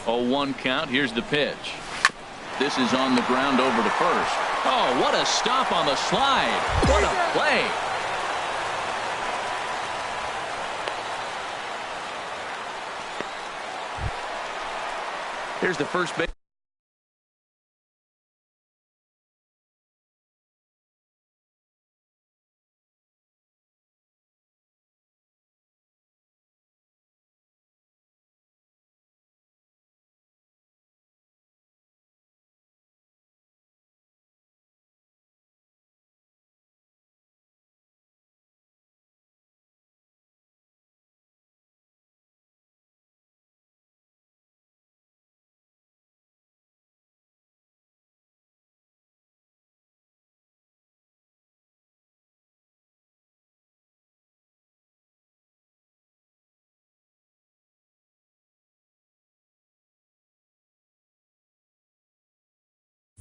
0-1 count. Here's the pitch. This is on the ground over to first. Oh, what a stop on the slide. What a play. Here's the first base.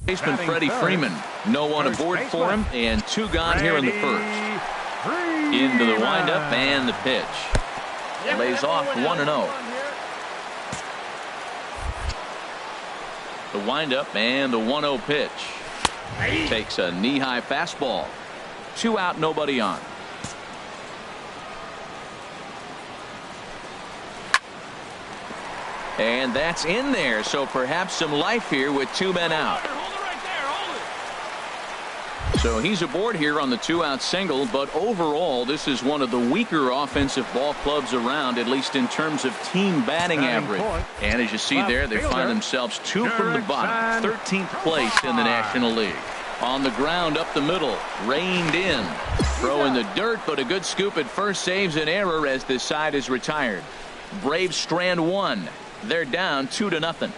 Baseman Freddie Freeman. No one aboard for him, and 2 gone here in the first. Into the windup and the pitch. Lays off 1-0. The windup and the 1-0 pitch. Takes a knee-high fastball. 2 out, nobody on. And that's in there, so perhaps some life here with 2 men out. So he's aboard here on the 2-out single, but overall this is one of the weaker offensive ball clubs around, at least in terms of team batting average. And as you see there, they find themselves 2 from the bottom, 13th place in the National League. On the ground up the middle, reined in. Throw in the dirt, but a good scoop at first saves an error as this side is retired. Braves strand 1. They're down 2-0.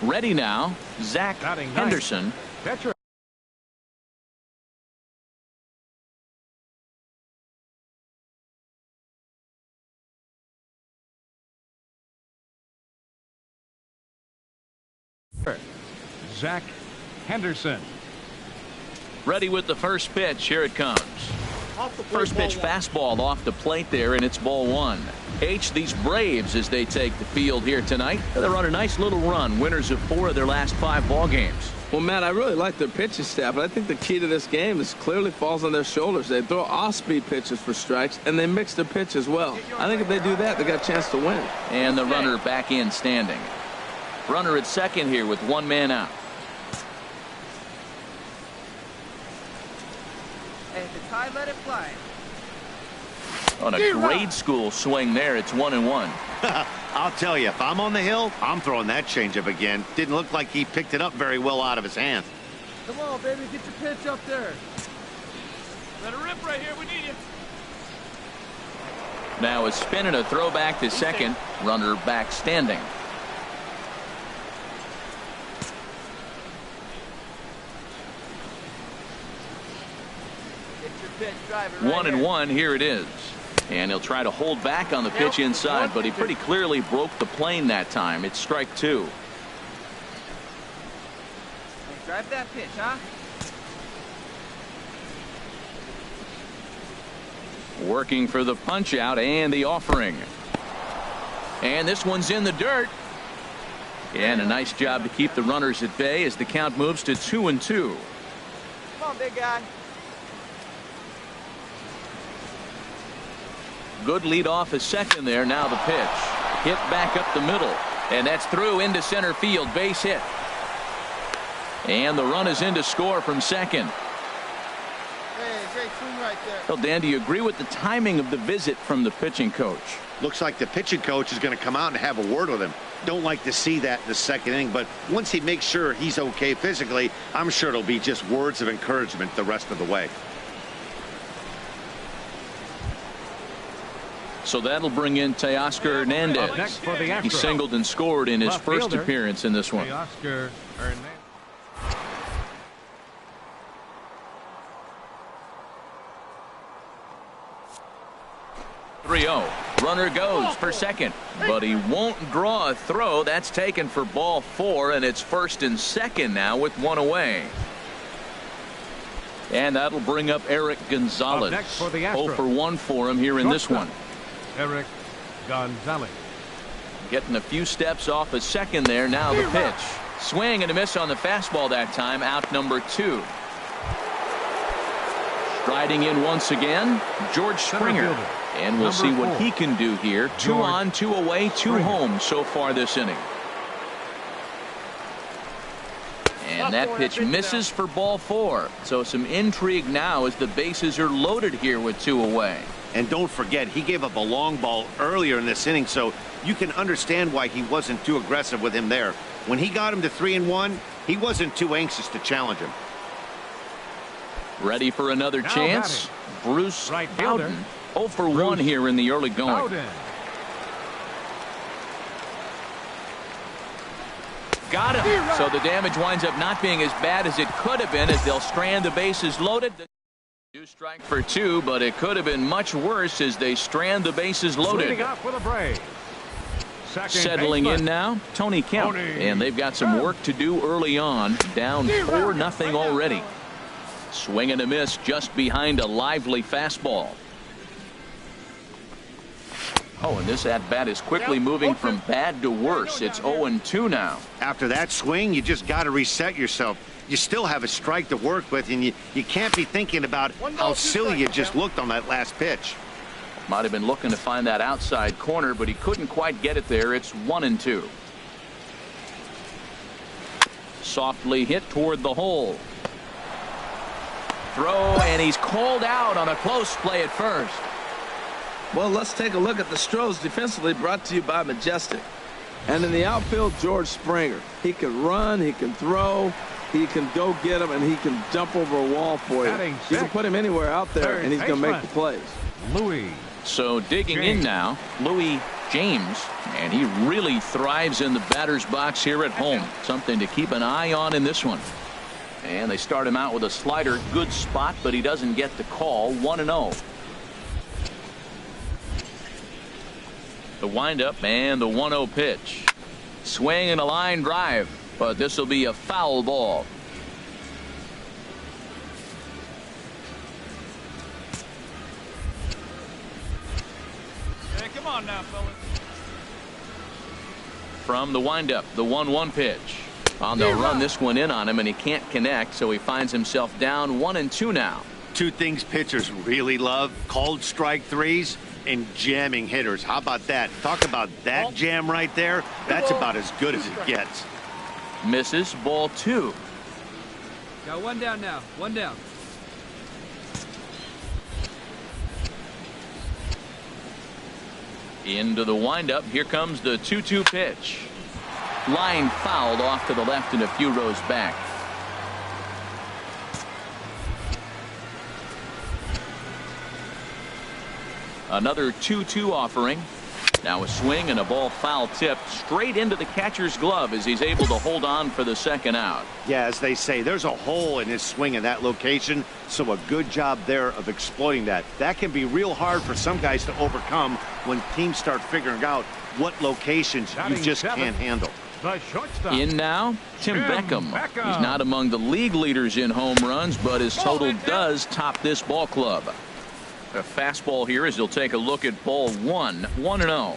Ready now, Zach Henderson. Zach Henderson. Ready with the first pitch. Here it comes. First pitch fastball off the plate there, and it's ball 1. These Braves, as they take the field here tonight, they're on a nice little run. Winners of 4 of their last 5 ball games. Well, Matt, I really like their pitching staff, but I think the key to this game is clearly falls on their shoulders. They throw off-speed pitches for strikes, and they mix their pitch as well. I think if they do that, they got a chance to win. And the runner back in standing. Runner at second here with one man out. Hey, if it's high, let it fly. On a grade school swing there, it's 1-1. I'll tell you, if I'm on the hill, I'm throwing that changeup again. Didn't look like he picked it up very well out of his hand. Come on, baby, get your pitch up there. Let it rip right here. We need you. Now a spin and a throw back to second. Runner back standing. Get your pitch, drive it right 1-1. Here it is. And he'll try to hold back on the pitch inside, but he pretty clearly broke the plane that time. It's strike two. Hey, drive that pitch, huh? Working for the punch out and the offering. And this one's in the dirt. And a nice job to keep the runners at bay as the count moves to 2-2. Come on, big guy. Good lead off a second there. Now the pitch. Hit back up the middle. And that's through into center field. Base hit. And the run is in to score from second. Hey, great swing right there. Well, Dan, do you agree with the timing of the visit from the pitching coach? Looks like the pitching coach is going to come out and have a word with him. Don't like to see that in the second inning, but once he makes sure he's okay physically, I'm sure it'll be just words of encouragement the rest of the way. So that'll bring in Teoscar Hernandez. Up next for the Astros. He singled and scored in his Left first fielder, appearance in this one. Oscar Hernandez. Runner goes for second, but he won't draw a throw. That's taken for ball four, and it's first and second now with one away. And that'll bring up Eric Gonzalez. Up next for the 0 Astros. for 1 for him here in this Shortstop, one. Eric Gonzalez. Getting a few steps off a second there. Now the pitch. Swing and a miss on the fastball that time. Out number 2. Striding in once again, George Springer. And we'll see what he can do here. 2 on, 2 away, 2 home so far this inning. And that pitch misses for ball 4. So some intrigue now as the bases are loaded here with 2 away. And don't forget, he gave up a long ball earlier in this inning, so you can understand why he wasn't too aggressive with him there. When he got him to 3-1, he wasn't too anxious to challenge him. Ready for another Now chance? batting. Bruce Right fielder. Bowden. 0 for 1 here in the early going. Bowden. Got him. So the damage winds up not being as bad as it could have been as they'll strand the bases loaded. 2 strike for 2, but it could have been much worse as they strand the bases loaded. Leading off with a break. Second Settling baseman. in now, Tony Kemp. Tony And they've got some work to do early on. Down 4-0 already. Swing and a miss just behind a lively fastball. Oh, and this at-bat is quickly moving from bad to worse. It's 0-2 now. After that swing, you just got to reset yourself. You still have a strike to work with, and you can't be thinking about how silly you just looked on that last pitch. Might have been looking to find that outside corner, but he couldn't quite get it there. It's 1-2. Softly hit toward the hole. Throw, and he's called out on a close play at first. Well, let's take a look at the Stros defensively, brought to you by Majestic. And in the outfield, George Springer. He can run, he can throw, he can go get him, and he can jump over a wall for you. Batting You can sixth. put him anywhere out there, and he's going to make the plays. Louis. So digging in James. now, Louis James, and he really thrives in the batter's box here at home. Something to keep an eye on in this one. And they start him out with a slider. Good spot, but he doesn't get the call. 1-0. The windup and the 1-0 pitch. Swing and a line drive, but this will be a foul ball. Hey, come on now, fellas. From the windup, the 1-1 pitch. They'll run this one in on him, and he can't connect, so he finds himself down 1-2 now. Two things pitchers really love: called strike threes and jamming hitters. How about that? Talk about that jam right there. That's about as good as it gets. Misses, ball 2. Got one down now. One down. Into the windup. Here comes the 2-2 pitch. Line fouled off to the left and a few rows back. Another 2-2 offering. Now a swing and a ball foul tipped straight into the catcher's glove as he's able to hold on for the second out. Yeah, as they say, there's a hole in his swing in that location, so a good job there of exploiting that. That can be real hard for some guys to overcome when teams start figuring out what locations you just can't handle. The shortstop. In now, Tim Beckham. He's not among the league leaders in home runs, but his total does top this ball club. A fastball here as he'll take a look at ball 1, 1-0.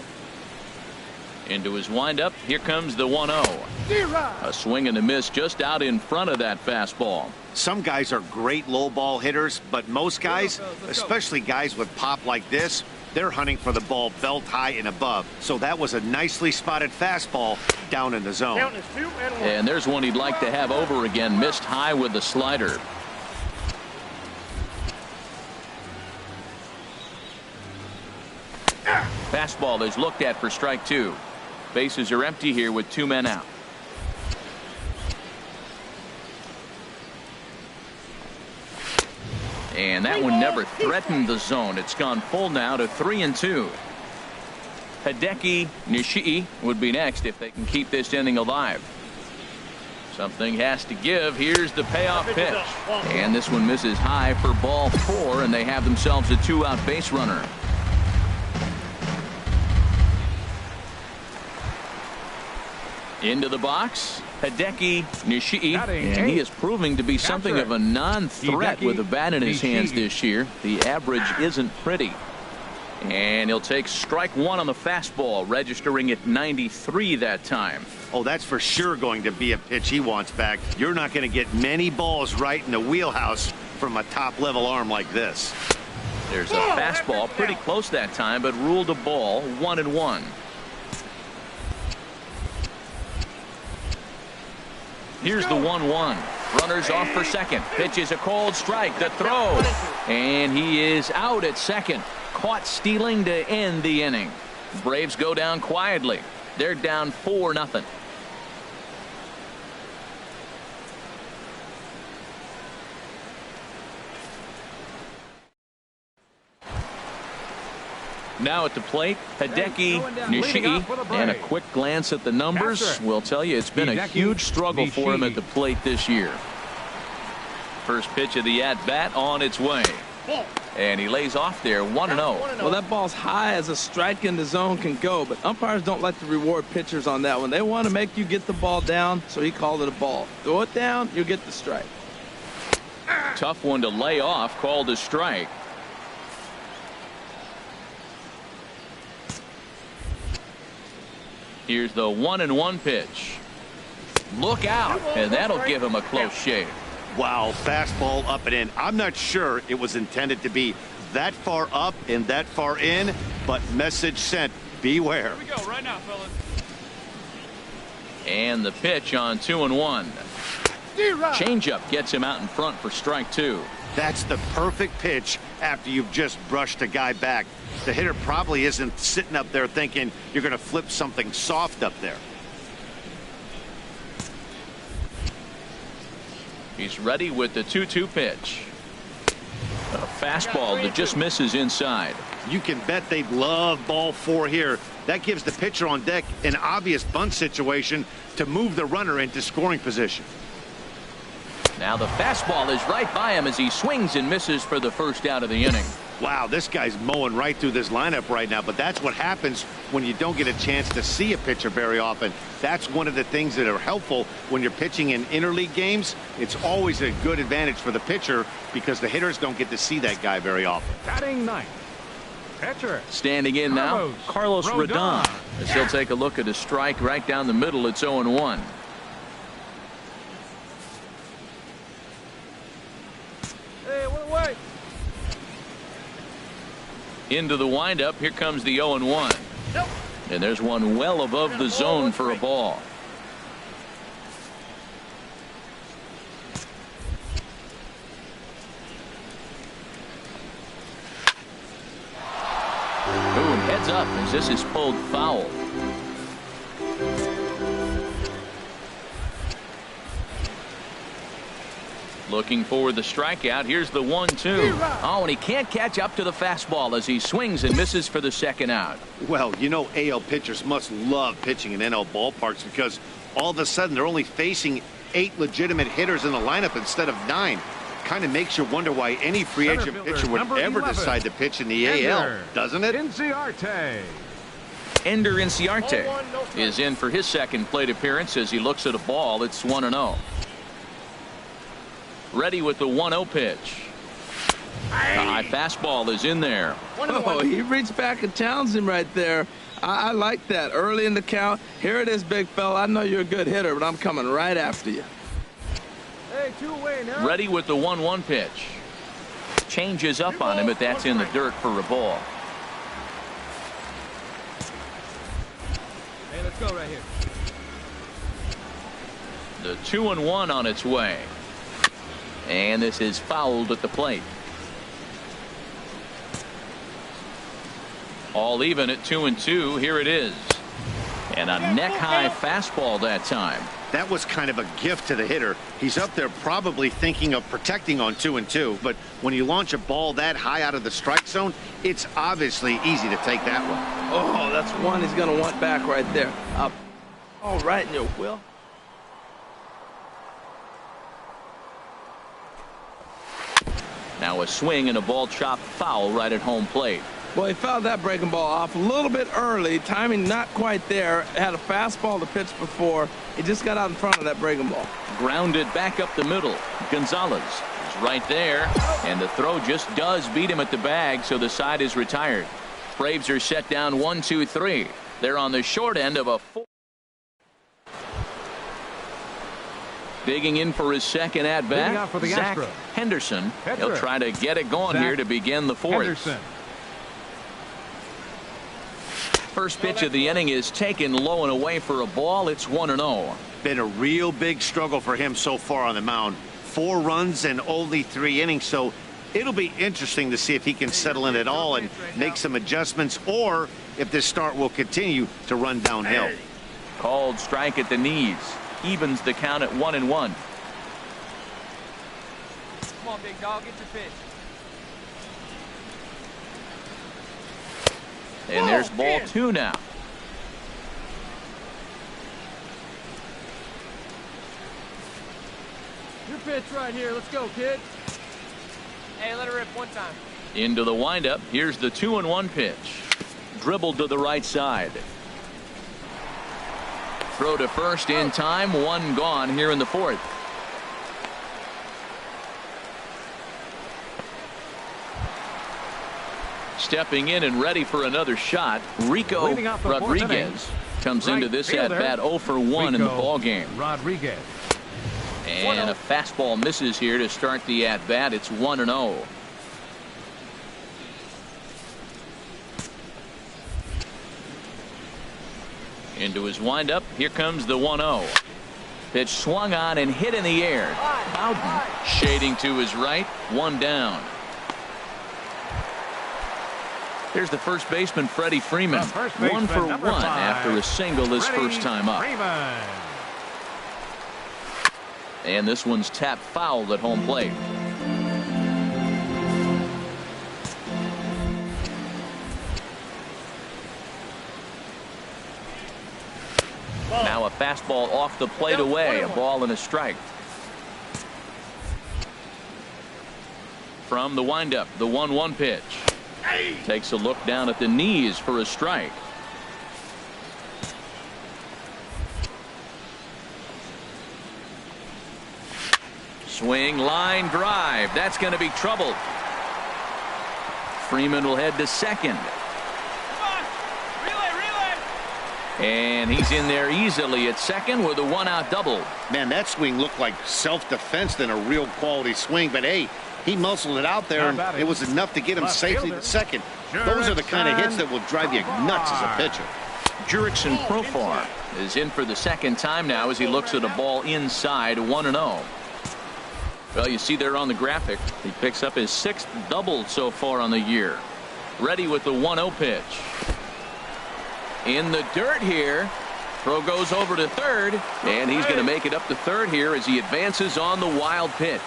Into his windup. Here comes the 1-0. A swing and a miss just out in front of that fastball. Some guys are great low ball hitters, but most guys, especially guys with pop like this, they're hunting for the ball belt high and above. So that was a nicely spotted fastball down in the zone. And there's one he'd like to have over again. Missed high with the slider. Fastball is looked at for strike 2. Bases are empty here with 2 men out. And that one never threatened the zone. It's gone full now to 3-2. Hideki Nishii would be next if they can keep this inning alive. Something has to give. Here's the payoff pitch. And this one misses high for ball 4, and they have themselves a 2-out base runner. Into the box, Hideki Nishii, and he is proving to be something of a non-threat with a bat in his hands this year. The average isn't pretty. And he'll take strike 1 on the fastball, registering at 93 that time. Oh, that's for sure going to be a pitch he wants back. You're not going to get many balls right in the wheelhouse from a top-level arm like this. There's a fastball pretty close that time, but ruled a ball, 1-1. Here's the 1-1. Runners off for second. Pitch is a cold strike. The throw. And he is out at second. Caught stealing to end the inning. Braves go down quietly. They're down 4-0. Now at the plate, Hideki Nishii, and a quick glance at the numbers will tell you it's been a huge struggle for him at the plate this year. First pitch of the at-bat on its way. And he lays off there, 1-0. Well, that ball's high as a strike in the zone can go, but umpires don't like to reward pitchers on that one. They want to make you get the ball down, so he called it a ball. Throw it down, you'll get the strike. Tough one to lay off, called a strike. Here's the 1-1 pitch. Look out, and that'll give him a close shave. Wow, fastball up and in. I'm not sure it was intended to be that far up and that far in, but message sent, beware. Here we go right now, fellas. And the pitch on 2-1. Changeup gets him out in front for strike 2. That's the perfect pitch after you've just brushed a guy back. The hitter probably isn't sitting up there thinking you're going to flip something soft up there. He's ready with the 2-2 pitch. A fastball that just misses inside. You can bet they love ball 4 here. That gives the pitcher on deck an obvious bunt situation to move the runner into scoring position. Now the fastball is right by him as he swings and misses for the first out of the inning. Wow, this guy's mowing right through this lineup right now, but that's what happens when you don't get a chance to see a pitcher very often. That's one of the things that are helpful when you're pitching in interleague games. It's always a good advantage for the pitcher because the hitters don't get to see that guy very often. Batting ninth. Pitcher. Standing in now, Carlos Rodon. As he'll take a look at a strike right down the middle. It's 0-1. Into the windup. Here comes the 0-1. And there's one well above the zone for a ball. Ooh, heads up as this is pulled foul. Looking for the strikeout. Here's the 1-2. Oh, and he can't catch up to the fastball as he swings and misses for the second out. Well, you know, AL pitchers must love pitching in NL ballparks because all of a sudden they're only facing 8 legitimate hitters in the lineup instead of 9. Kind of makes you wonder why any free agent pitcher would ever decide to pitch in the AL, doesn't it? Inciarte. Ender Inciarte is in for his second plate appearance as he looks at a ball. It's 1-0. Ready with the 1-0 pitch. The high fastball is in there. Oh, he reached back and challenged him right there. I like that. Early in the count. Here it is, big fella. I know you're a good hitter, but I'm coming right after you. Hey, 2-away now. Ready with the 1-1 pitch. Changes up on him, but that's in the dirt for a ball. Hey, let's go right here. The 2-1 on its way. And this is fouled at the plate. All even at 2-2. Here it is. And a neck-high fastball that time. That was kind of a gift to the hitter. He's up there probably thinking of protecting on 2-2, but when you launch a ball that high out of the strike zone, it's obviously easy to take that one. Oh, that's one he's going to want back right there. All right in your will. Now a swing and a ball chopped foul right at home plate. Well, he fouled that breaking ball off a little bit early. Timing not quite there. Had a fastball to pitch before. He just got out in front of that breaking ball. Grounded back up the middle. Gonzalez is right there. And the throw just does beat him at the bag, so the side is retired. Braves are set down 1-2-3. They're on the short end of a 4. Digging in for his second at-bat, Zach Henderson. He'll try to get it going here to begin the fourth. Henderson. First pitch of the inning is taken low and away for a ball. It's 1-0. Been a real big struggle for him so far on the mound. 4 runs in only 3 innings, so it'll be interesting to see if he can settle in at all and make some adjustments, or if this start will continue to run downhill. Called strike at the knees. Evens the count at 1-1. Come on, big dog, get your pitch. And there's ball 2 now. Your pitch right here. Let's go, kid. Hey, let it rip one time. Into the windup. Here's the 2-1 pitch. Dribbled to the right side. Throw to first in time. 1 gone here in the fourth. Stepping in and ready for another shot, Rico Rodriguez comes into this at-bat 0 for 1 in the ball game. Rodriguez. And a fastball misses here to start the at-bat. It's 1-0. Into his windup. Here comes the 1-0. Pitch swung on and hit in the air. Bowden shading to his right. 1 down. Here's the first baseman, Freddie Freeman. 1 for 1 after a single his first time up. And this one's tapped foul at home plate. Now a fastball off the plate away. A ball and a strike. From the windup, the 1-1 pitch. Takes a look down at the knees for a strike. Swing, line drive. That's going to be trouble. Freeman will head to second. And he's in there easily at second with a one-out double. Man, that swing looked like self-defense than a real quality swing. But, hey, he muscled it out there, and it was enough to get him safely to second. Those are the kind of hits that will drive you nuts as a pitcher. Jurickson Profar is in for the second time now as he looks at a ball inside 1-0. Well, you see there on the graphic, he picks up his 6th double so far on the year. Ready with the 1-0 pitch. In the dirt here. Throw goes over to third, and he's going to make it up to third here as he advances on the wild pitch.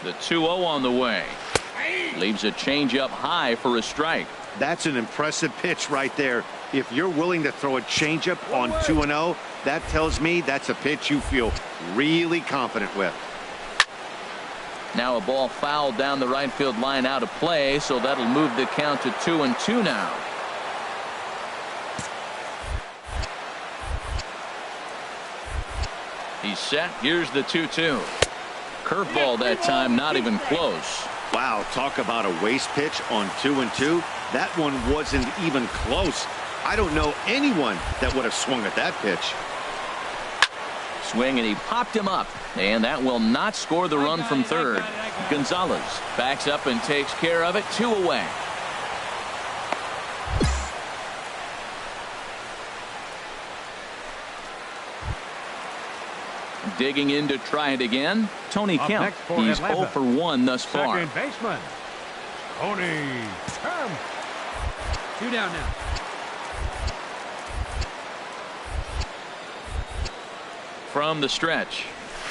The 2-0 on the way. Leaves a changeup high for a strike. That's an impressive pitch right there. If you're willing to throw a changeup on 2-0, that tells me that's a pitch you feel really confident with. Now a ball fouled down the right field line out of play, so that'll move the count to 2-2 now. He's set. Here's the 2-2. Curveball that time, not even close. Wow, talk about a waste pitch on 2-2. That one wasn't even close. I don't know anyone that would have swung at that pitch. Swing, and he popped him up, and that will not score the run from third. Gonzalez backs up and takes care of it. 2 away. Digging in to try it again, Tony Kemp. He's 0 for 1 thus far. Second baseman, Tony Kemp. 2 down now. From the stretch.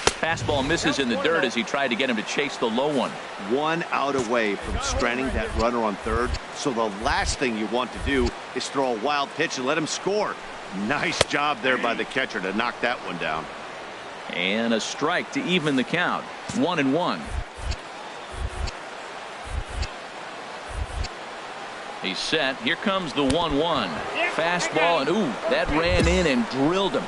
Fastball misses in the dirt as he tried to get him to chase the low one. 1 out away from stranding that runner on third. So the last thing you want to do is throw a wild pitch and let him score. Nice job there by the catcher to knock that one down. And a strike to even the count. 1-1. He's set. Here comes the 1-1. Fastball, and ooh, that ran in and drilled him.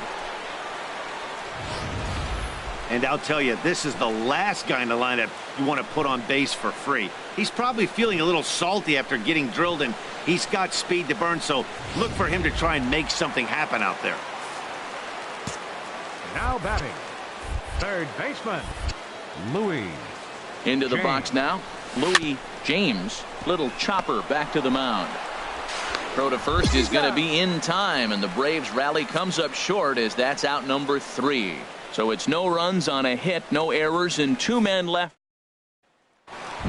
And I'll tell you, this is the last guy in the lineup you want to put on base for free. He's probably feeling a little salty after getting drilled, and he's got speed to burn, so look for him to try and make something happen out there. Now batting, third baseman, Louis. Into the box now, Louis James. Little chopper back to the mound. Throw to first is going to be in time, and the Braves rally comes up short as that's out number 3. So it's no runs on a hit, no errors, and 2 men left.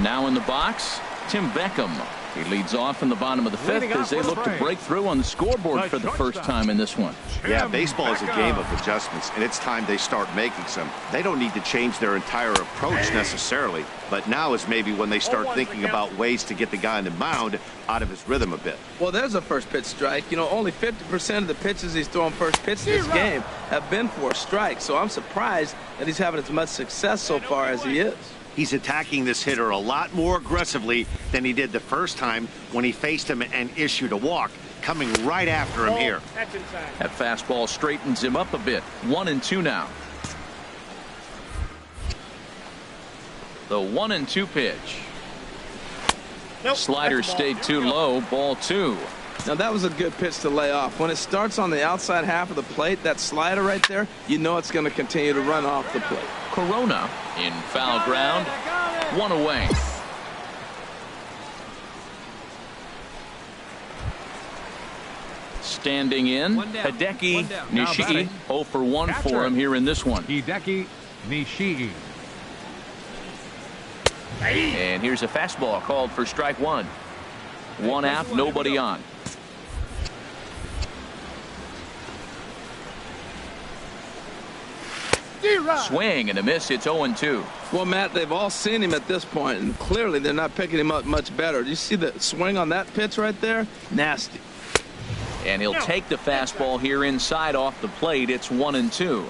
Now in the box, Tim Beckham. He leads off in the bottom of the 5th as they look to break through on the scoreboard for the first time in this one. Yeah, baseball is a game of adjustments, and it's time they start making some. They don't need to change their entire approach necessarily, but now is maybe when they start thinking about ways to get the guy on the mound out of his rhythm a bit. Well, there's a first pitch strike. You know, only 50% of the pitches he's throwing first pitch this game have been for a strike, so I'm surprised that he's having as much success so far as he is. He's attacking this hitter a lot more aggressively than he did the first time when he faced him and issued a walk, coming right after him here. That fastball straightens him up a bit. 1-2 now. The 1-2 pitch. Slider stayed too low. Ball 2. Now that was a good pitch to lay off. When it starts on the outside half of the plate, that slider right there, you know it's going to continue to run off the plate. Corona in foul ground. 1 away. Standing in, Hideki Nishii. 0 for 1 for him here in this one. Hideki Nishii. And here's a fastball called for strike 1. 1 out, nobody on. Swing and a miss. It's 0-2. Well, Matt, they've all seen him at this point, and clearly they're not picking him up much better. Do you see the swing on that pitch right there? Nasty. And he'll take the fastball here inside off the plate. It's 1-2.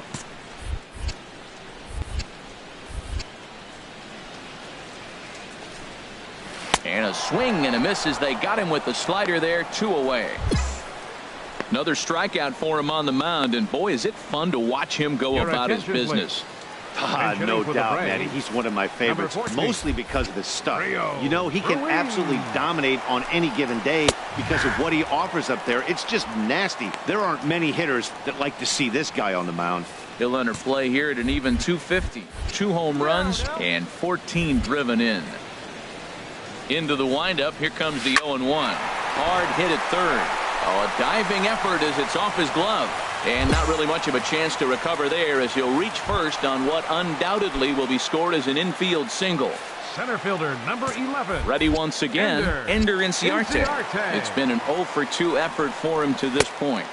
And a swing and a miss as they got him with the slider there. 2 away. Another strikeout for him on the mound, and boy, is it fun to watch him go about his business. No doubt, Matty. He's one of my favorites, mostly because of his stuff. You know, he can absolutely dominate on any given day because of what he offers up there. It's just nasty. There aren't many hitters that like to see this guy on the mound. He'll enter play here at an even 250. 2 home runs and 14 driven in. Into the windup. Here comes the 0-1. Hard hit at third. Oh, a diving effort as it's off his glove. And not really much of a chance to recover there as he'll reach first on what undoubtedly will be scored as an infield single. Center fielder number 11. Ready once again, Ender Inciarte. It's been an 0-for-2 effort for him to this point.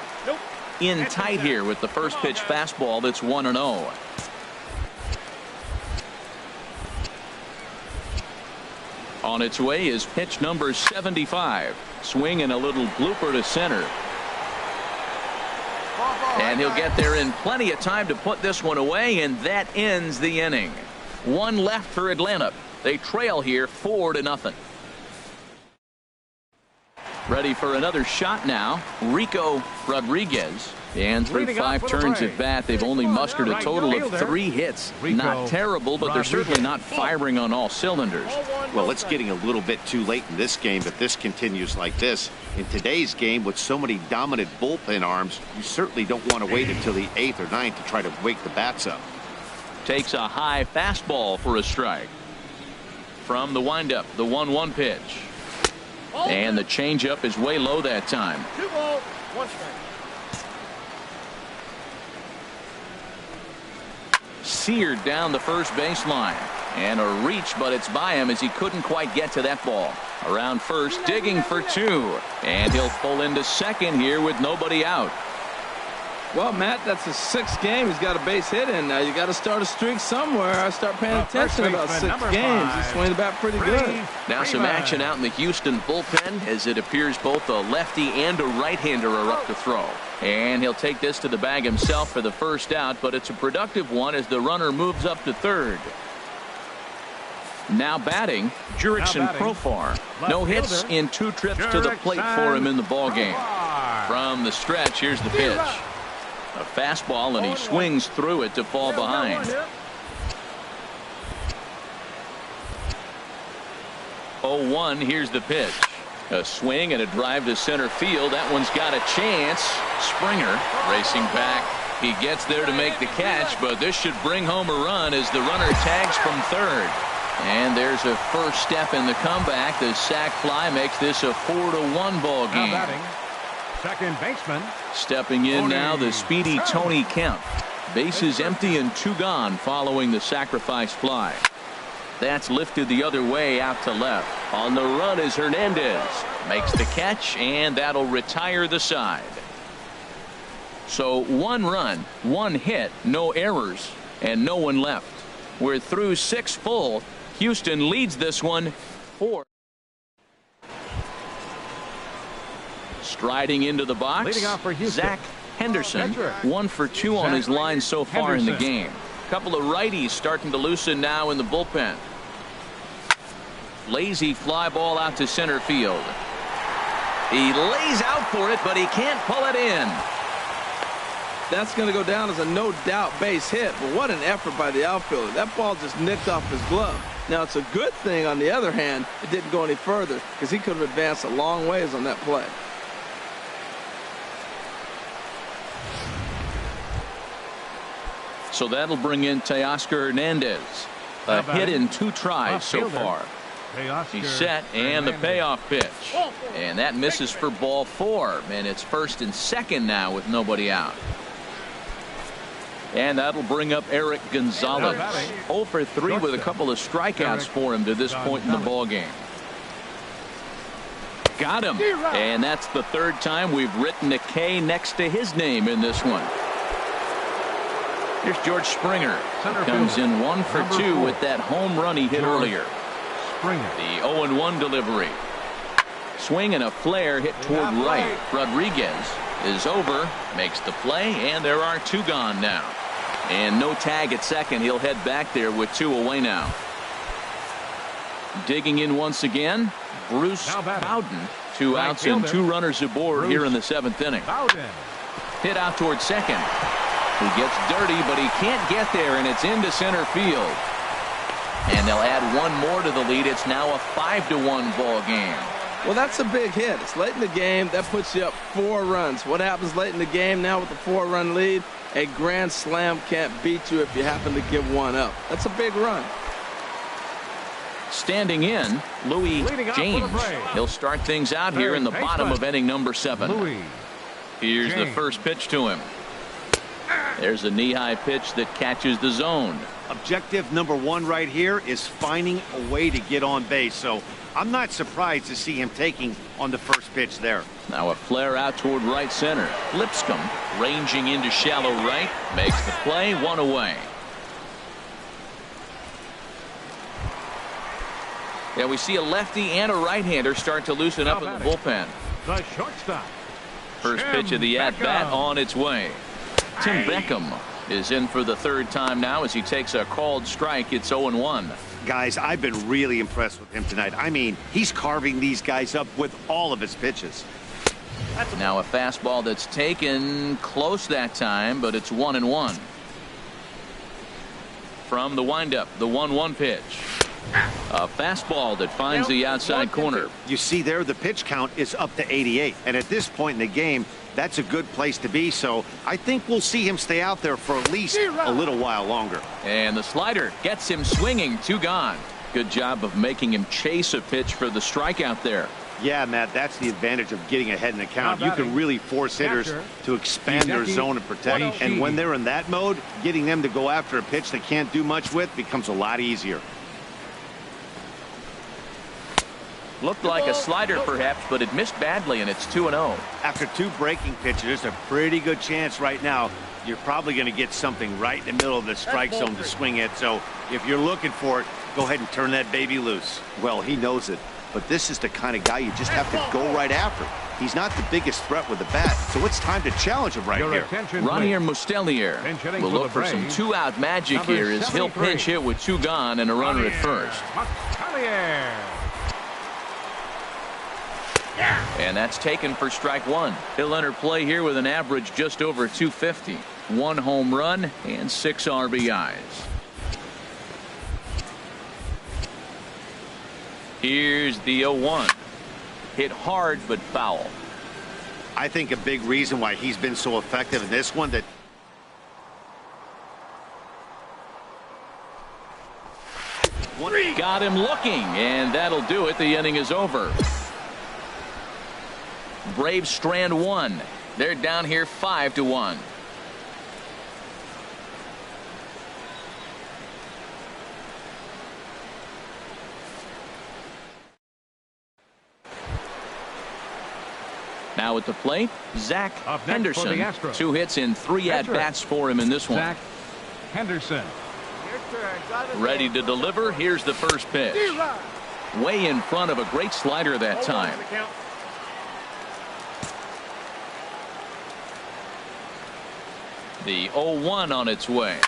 In tight here with the first pitch fastball that's 1-0. On its way is pitch number 75. Swing and a little blooper to center. And he'll get there in plenty of time to put this one away, and that ends the inning. 1 left for Atlanta. They trail here 4-0. Ready for another shot now. Rico Rodriguez. And through 5 turns at bat, they've only mustered a total of 3 hits. Not terrible, but they're certainly not firing on all cylinders. Well, it's getting a little bit too late in this game if this continues like this. In today's game, with so many dominant bullpen arms, you certainly don't want to wait until the 8th or 9th to try to wake the bats up. Takes a high fastball for a strike. From the windup, the 1-1 pitch. And the changeup is way low that time. 2 balls, 1 strike. Seared down the first baseline. And a reach, but it's by him as he couldn't quite get to that ball. Around first, digging for 2. And he'll pull into second here with nobody out. Well, Matt, that's his 6th game. He's got a base hit in. Now you got to start a streak somewhere. I start paying attention about 6 games. He's swinging the bat pretty good. Now some action out in the Houston bullpen as it appears both a lefty and a right-hander are up to throw. And he'll take this to the bag himself for the first out, but it's a productive one as the runner moves up to third. Now batting, Jurickson Profar. No hits in 2 trips to the plate for him in the ballgame. From the stretch, here's the pitch. A fastball, and he swings through it to fall behind. 0-1, here's the pitch. A swing and a drive to center field. That one's got a chance. Springer racing back. He gets there to make the catch, but this should bring home a run as the runner tags from third. And there's a first step in the comeback. The sac fly makes this a 4-1 ball game. Second baseman. Stepping in now, the speedy Tony Kemp. Bases empty and 2 gone following the sacrifice fly. That's lifted the other way out to left. On the run is Hernandez. Makes the catch, and that'll retire the side. So 1 run, 1 hit, no errors, and no one left. We're through 6 full. Houston leads this one 4. Striding into the box, Leading off for Houston, Zach Henderson. 1 for 2 on his line so far in the game. Couple of righties starting to loosen now in the bullpen. Lazy fly ball out to center field. He lays out for it, but he can't pull it in. That's going to go down as a no-doubt base hit, but what an effort by the outfielder. That ball just nicked off his glove. Now, it's a good thing, on the other hand, it didn't go any further because he could have advanced a long ways on that play. So that'll bring in Teoscar Hernandez. A hit in 2 tries so far. He's set, and the payoff pitch. And that misses for ball 4. And it's first and second now with nobody out. And that'll bring up Eric Gonzalez. 0 for 3 with a couple of strikeouts for him to this point in the ballgame. Got him. And that's the 3rd time we've written a K next to his name in this one. Here's George Springer. Comes in 1 for 2 with that home run he hit earlier. The 0-1 delivery. Swing and a flare hit toward right. Rodriguez is over, makes the play, and there are 2 gone now. And no tag at second. He'll head back there with 2 away now. Digging in once again, Bruce Bowden. 2 outs and 2 runners aboard here in the 7th inning. Hit out toward second. He gets dirty, but he can't get there, and it's into center field. And they'll add one more to the lead. It's now a 5-1 ball game. Well, that's a big hit. It's late in the game. That puts you up 4 runs. What happens late in the game now with a 4-run lead? A grand slam can't beat you if you happen to give one up. That's a big run. Standing in, Louis James. He'll start things out here in the bottom of inning number 7. Here's the first pitch to him. There's a knee-high pitch that catches the zone. Objective number 1 right here is finding a way to get on base. So I'm not surprised to see him taking on the first pitch there. Now a flare out toward right center. Lipscomb ranging into shallow right. Makes the play, 1 away. Yeah, we see a lefty and a right-hander start to loosen up in the bullpen. The shortstop. First pitch of the at-bat on its way. Tim Beckham is in for the 3rd time now as he takes a called strike. It's 0-1. Guys, I've been really impressed with him tonight. I mean, he's carving these guys up with all of his pitches. Now a fastball that's taken close that time, but it's 1-1. From the windup, the 1-1 pitch. A fastball that finds the outside corner. You see there, the pitch count is up to 88. And at this point in the game, that's a good place to be. So I think we'll see him stay out there for at least a little while longer. And the slider gets him swinging. 2 gone. Good job of making him chase a pitch for the strikeout there. Yeah, Matt, that's the advantage of getting ahead in the count. You can really force hitters to expand their zone and protect. And when they're in that mode, getting them to go after a pitch they can't do much with becomes a lot easier. Looked like a slider perhaps, but it missed badly, and it's 2-0. After 2 breaking pitches, there's a pretty good chance right now you're probably going to get something right in the middle of the strike zone to swing at. So if you're looking for it, go ahead and turn that baby loose. Well, he knows it, but this is the kind of guy you just have to go right after. He's not the biggest threat with the bat, so it's time to challenge him right here. Ronier Mustellier will look for some 2-out magic here as he'll pinch hit with 2 gone and a runner at first. And that's taken for strike 1. He'll enter play here with an average just over 250. 1 home run and 6 RBIs. Here's the 0-1. Hit hard but foul. I think a big reason why he's been so effective in this one that got him looking, and that'll do it. The inning is over. Braves strand 1. They're down here 5-1. Now at the plate, Zach Henderson. 2 hits in 3 at-bats for him in this one. Zach Henderson. Ready to deliver. Here's the first pitch. Way in front of a great slider that time. The 0-1 on its way.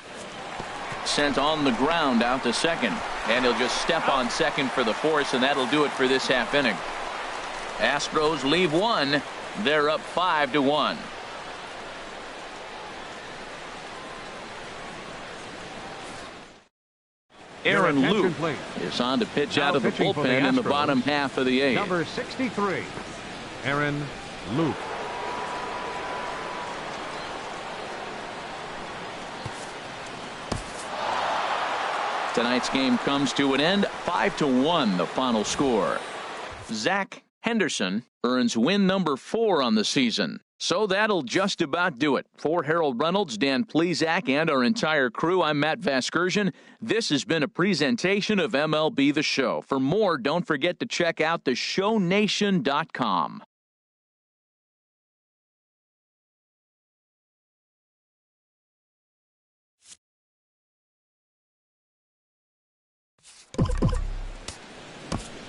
Sent on the ground out to second. And he'll just step on second for the force, and that'll do it for this half inning. Astros leave 1. They're up 5-1. Aaron Luke is on to pitch out of the bullpen in the bottom half of the 8th. Number 63, Aaron Luke. Tonight's game comes to an end. 5-1 the final score. Zach Henderson earns win number 4 on the season. So that'll just about do it. For Harold Reynolds, Dan Plesac, and our entire crew, I'm Matt Vasgersian. This has been a presentation of MLB The Show. For more, don't forget to check out theshownation.com.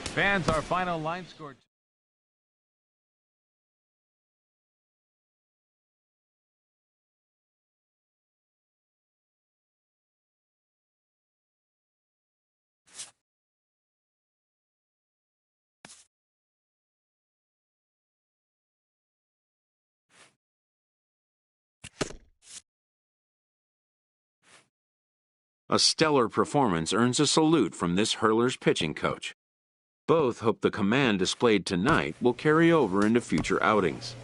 Fans, our final line score. A stellar performance earns a salute from this hurler's pitching coach. Both hope the command displayed tonight will carry over into future outings.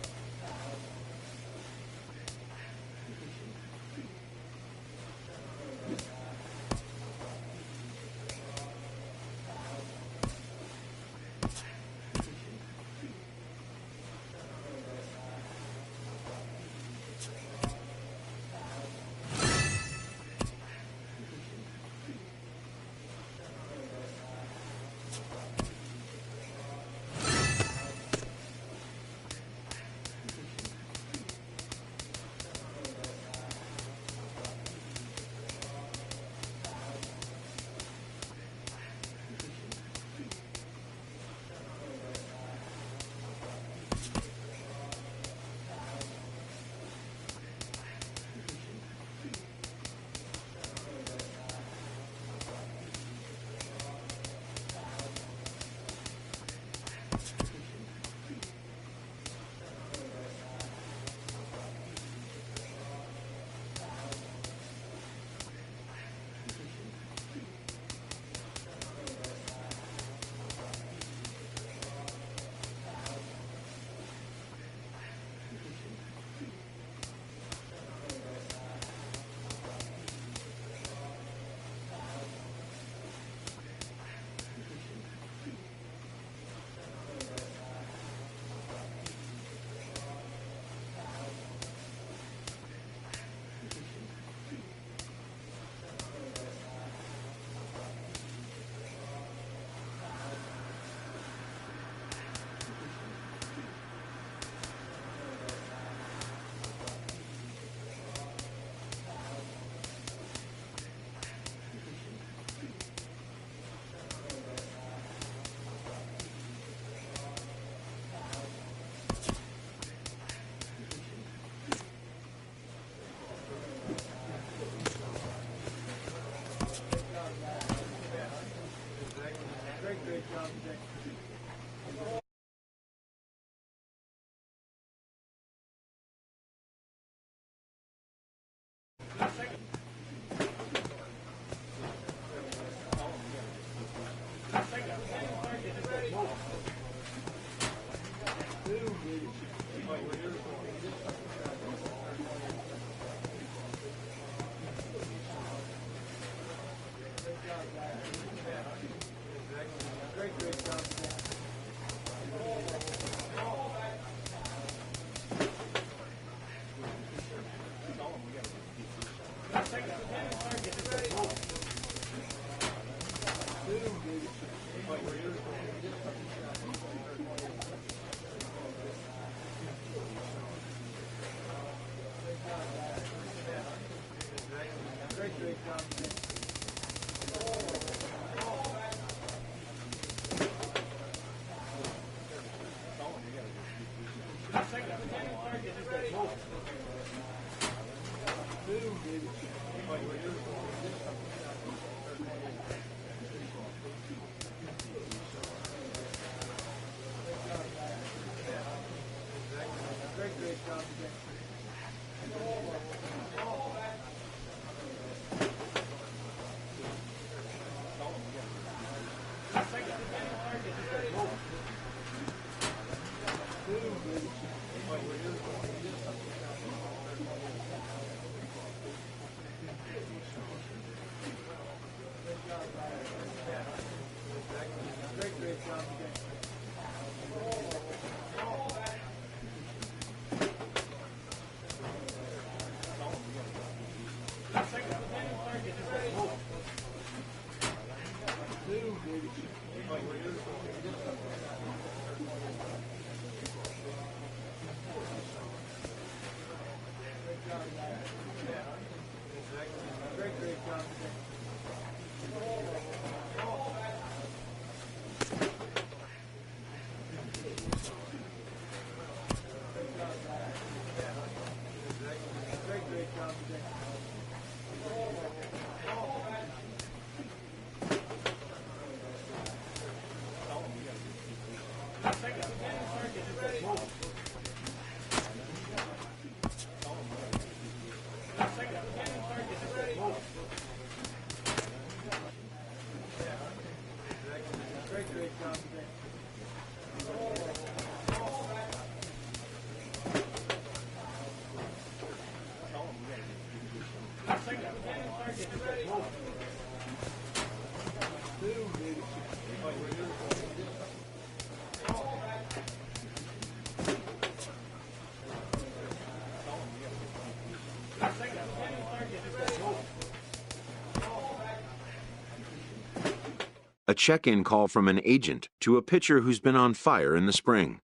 a check-in call from an agent to a pitcher who's been on fire in the spring.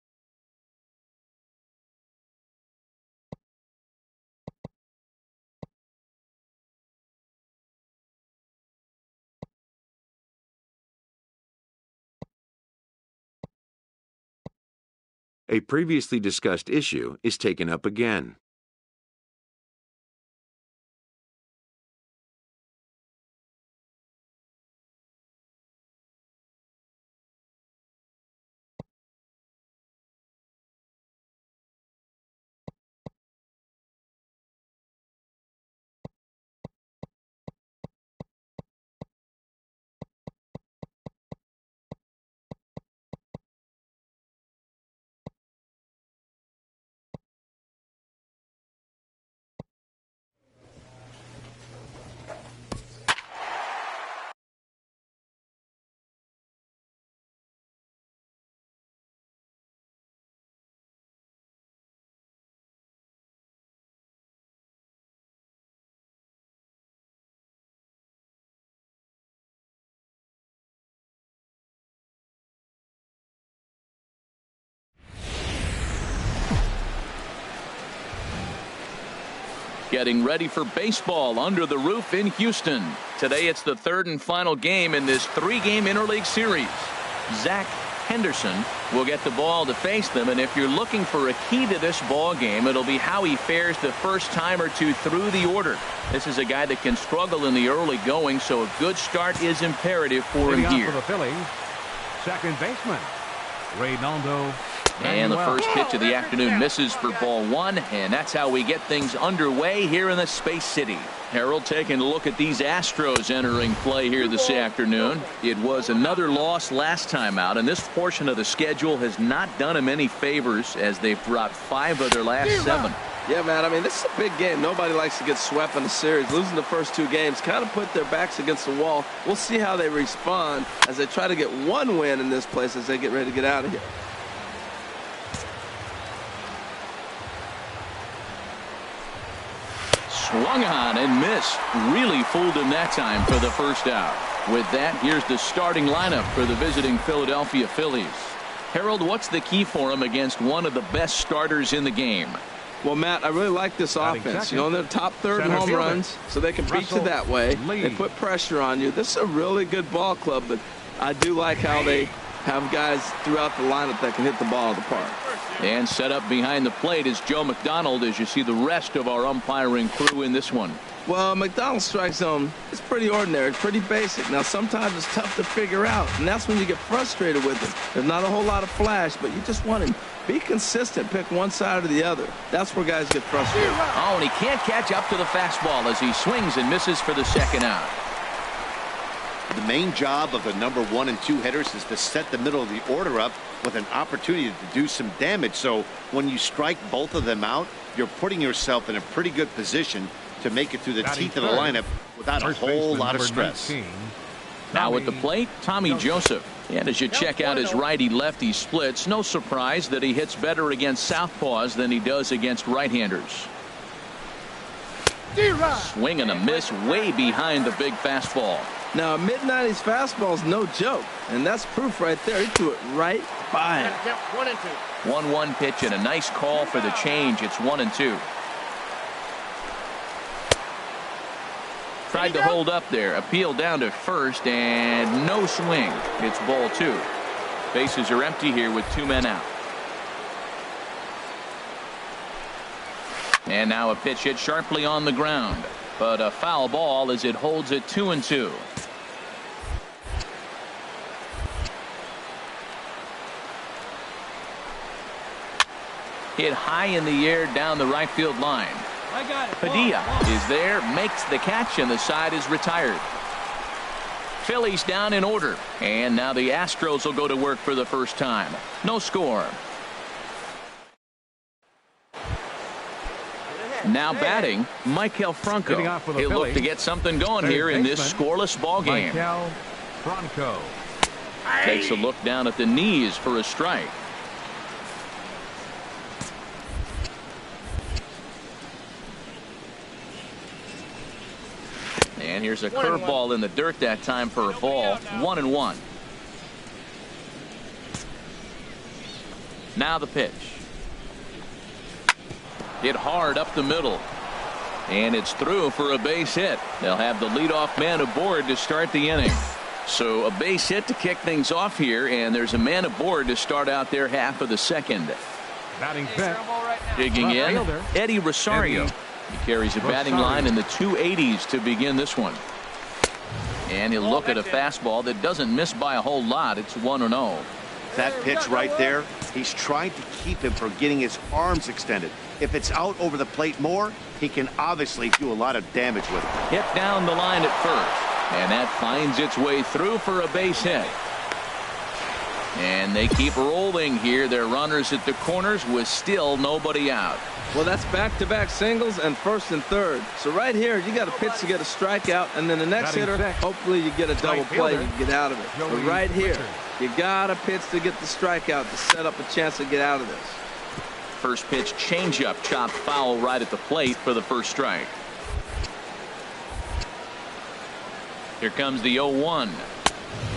A previously discussed issue is taken up again. Getting ready for baseball under the roof in Houston. Today it's the third and final game in this three-game interleague series. Zach Henderson will get the ball to face them, and if you're looking for a key to this ball game, it'll be how he fares the first time or two through the order. This is a guy that can struggle in the early going, so a good start is imperative for him here. For the Phillies, second baseman Reynaldo. And the first pitch of the afternoon misses for ball one, and that's how we get things underway here in the Space City. Harold, taking a look at these Astros entering play here this afternoon. It was another loss last time out, and this portion of the schedule has not done them any favors as they've dropped 5 of their last 7. Yeah, man, I mean, this is a big game. Nobody likes to get swept in the series. Losing the first 2 games kind of put their backs against the wall. We'll see how they respond as they try to get one win in this place as they get ready to get out of here. Swung on and missed. Really fooled him that time for the first out. With that, here's the starting lineup for the visiting Philadelphia Phillies. Harold, what's the key for him against one of the best starters in the game? Well, Matt, I really like this offense. You know, they're top third in home runs, so they can beat you that way. They put pressure on you. This is a really good ball club, but I do like how they have guys throughout the lineup that can hit the ball out of the park. And set up behind the plate is Joe McDonald as you see the rest of our umpiring crew in this one. Well, McDonald's strike zone is pretty ordinary, pretty basic. Now, sometimes it's tough to figure out, and that's when you get frustrated with it. There's not a whole lot of flash, but you just want to be consistent, pick one side or the other. That's where guys get frustrated. Oh, and he can't catch up to the fastball as he swings and misses for the second out. The main job of the number 1 and 2 hitters is to set the middle of the order up with an opportunity to do some damage. So when you strike both of them out, you're putting yourself in a pretty good position to make it through the teeth of the lineup without a whole lot of stress. Now at the plate, Tommy Joseph. And as you check out his righty-lefty splits, no surprise that he hits better against southpaws than he does against right-handers. Swing and a miss way behind the big fastball. Now, a mid-90s fastball is no joke, and that's proof right there. He threw it right by him. 1-1 pitch and a nice call for the change. It's 1-2. Tried to hold up there. Appeal down to first, and no swing. It's ball 2. Bases are empty here with 2 men out. And now a pitch hit sharply on the ground, but a foul ball as it holds it 2-2. Hit high in the air down the right field line. Padilla is there, makes the catch, and the side is retired. Phillies down in order, and now the Astros will go to work for the first time. No score. Now batting, Michael Franco. He'll look to get something going here in this scoreless ball game. Michael Franco takes a look down at the knees for a strike. And here's a curveball in the dirt that time for a ball. 1-1. Now the pitch. Hit hard up the middle. And it's through for a base hit. They'll have the leadoff man aboard to start the inning. So a base hit to kick things off here, and there's a man aboard to start out their half of the second. Batting fifth. Digging in, fielder, Eddie Rosario. He carries a batting line in the 280s to begin this one. And he'll look at a fastball that doesn't miss by a whole lot. It's 1-0. That pitch right there, he's trying to keep him from getting his arms extended. If it's out over the plate more, he can obviously do a lot of damage with it. Hit down the line at first. And that finds its way through for a base hit. And they keep rolling here. Their runners at the corners with still nobody out. Well, that's back-to-back singles and first and third. So right here, you got a pitch to get a strikeout, and then the next hitter, hopefully you get a double play and you get out of it. But right here, you got a pitch to get the strikeout to set up a chance to get out of this. First pitch changeup chopped foul right at the plate for the first strike. Here comes the 0-1.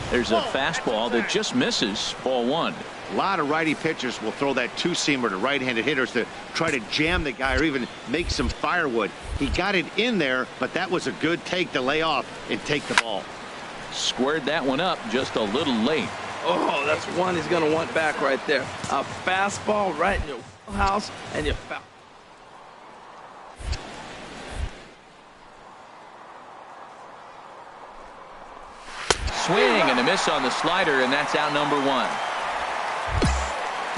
There's a fastball that just misses. Ball one. A lot of righty pitchers will throw that two-seamer to right-handed hitters to try to jam the guy or even make some firewood. He got it in there, but that was a good take to lay off and take the ball. Squared that one up just a little late. Oh, that's one he's going to want back right there. A fastball right in your house, and you foul. Swing and a miss on the slider, and that's out number one.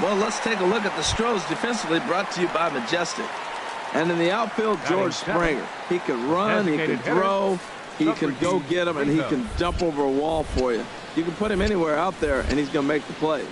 Well, let's take a look at the Stros defensively, brought to you by Majestic. And in the outfield, George Springer. He can run, he can throw, he can go get him, and he can jump over a wall for you. You can put him anywhere out there, and he's going to make the plays.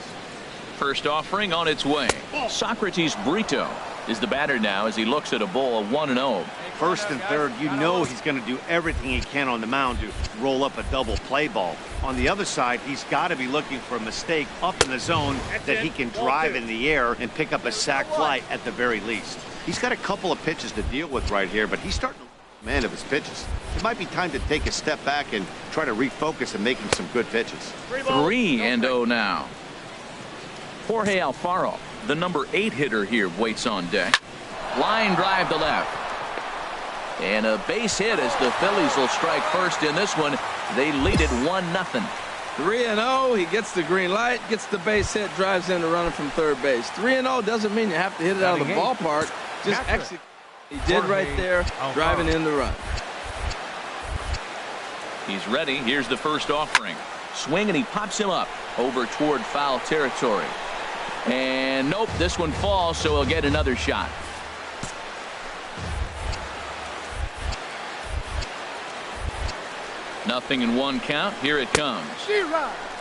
First offering on its way. Socrates Brito is the batter now as he looks at a ball of 1-0. First and third, you know he's going to do everything he can on the mound to roll up a double play ball. On the other side, he's got to be looking for a mistake up in the zone that he can drive in the air and pick up a sac fly at the very least. He's got a couple of pitches to deal with right here, but he's starting to man of his pitches. It might be time to take a step back and try to refocus and making some good pitches. 3-0 now. Jorge Alfaro, the number 8 hitter here, waits on deck. Line drive to left. And a base hit as the Phillies will strike first in this one. They lead it 1-0. 3-0. He gets the green light, gets the base hit, drives in the runner from third base. 3-0 doesn't mean you have to hit it out of the ballpark. Just execute. He did right there, driving in the run. He's ready. Here's the first offering. Swing, and he pops him up over toward foul territory. And nope, this one falls, so he'll get another shot. Nothing in one count. Here it comes.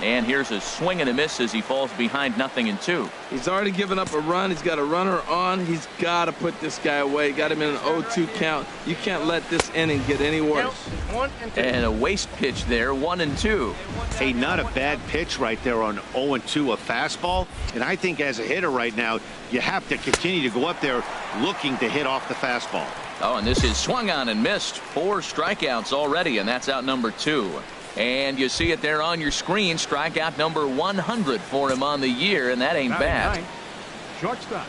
And here's a swing and a miss as he falls behind 0-2. He's already given up a run. He's got a runner on. He's got to put this guy away. Got him in an 0-2 count. You can't let this inning get any worse. And a waste pitch there, 1-2. Hey, not a bad pitch right there on 0-2, a fastball. And I think as a hitter right now, you have to continue to go up there looking to hit off the fastball. Oh, and this is swung on and missed. 4 strikeouts already, and that's out number 2. And you see it there on your screen. Strikeout number 100 for him on the year, and that ain't bad. Shortstop,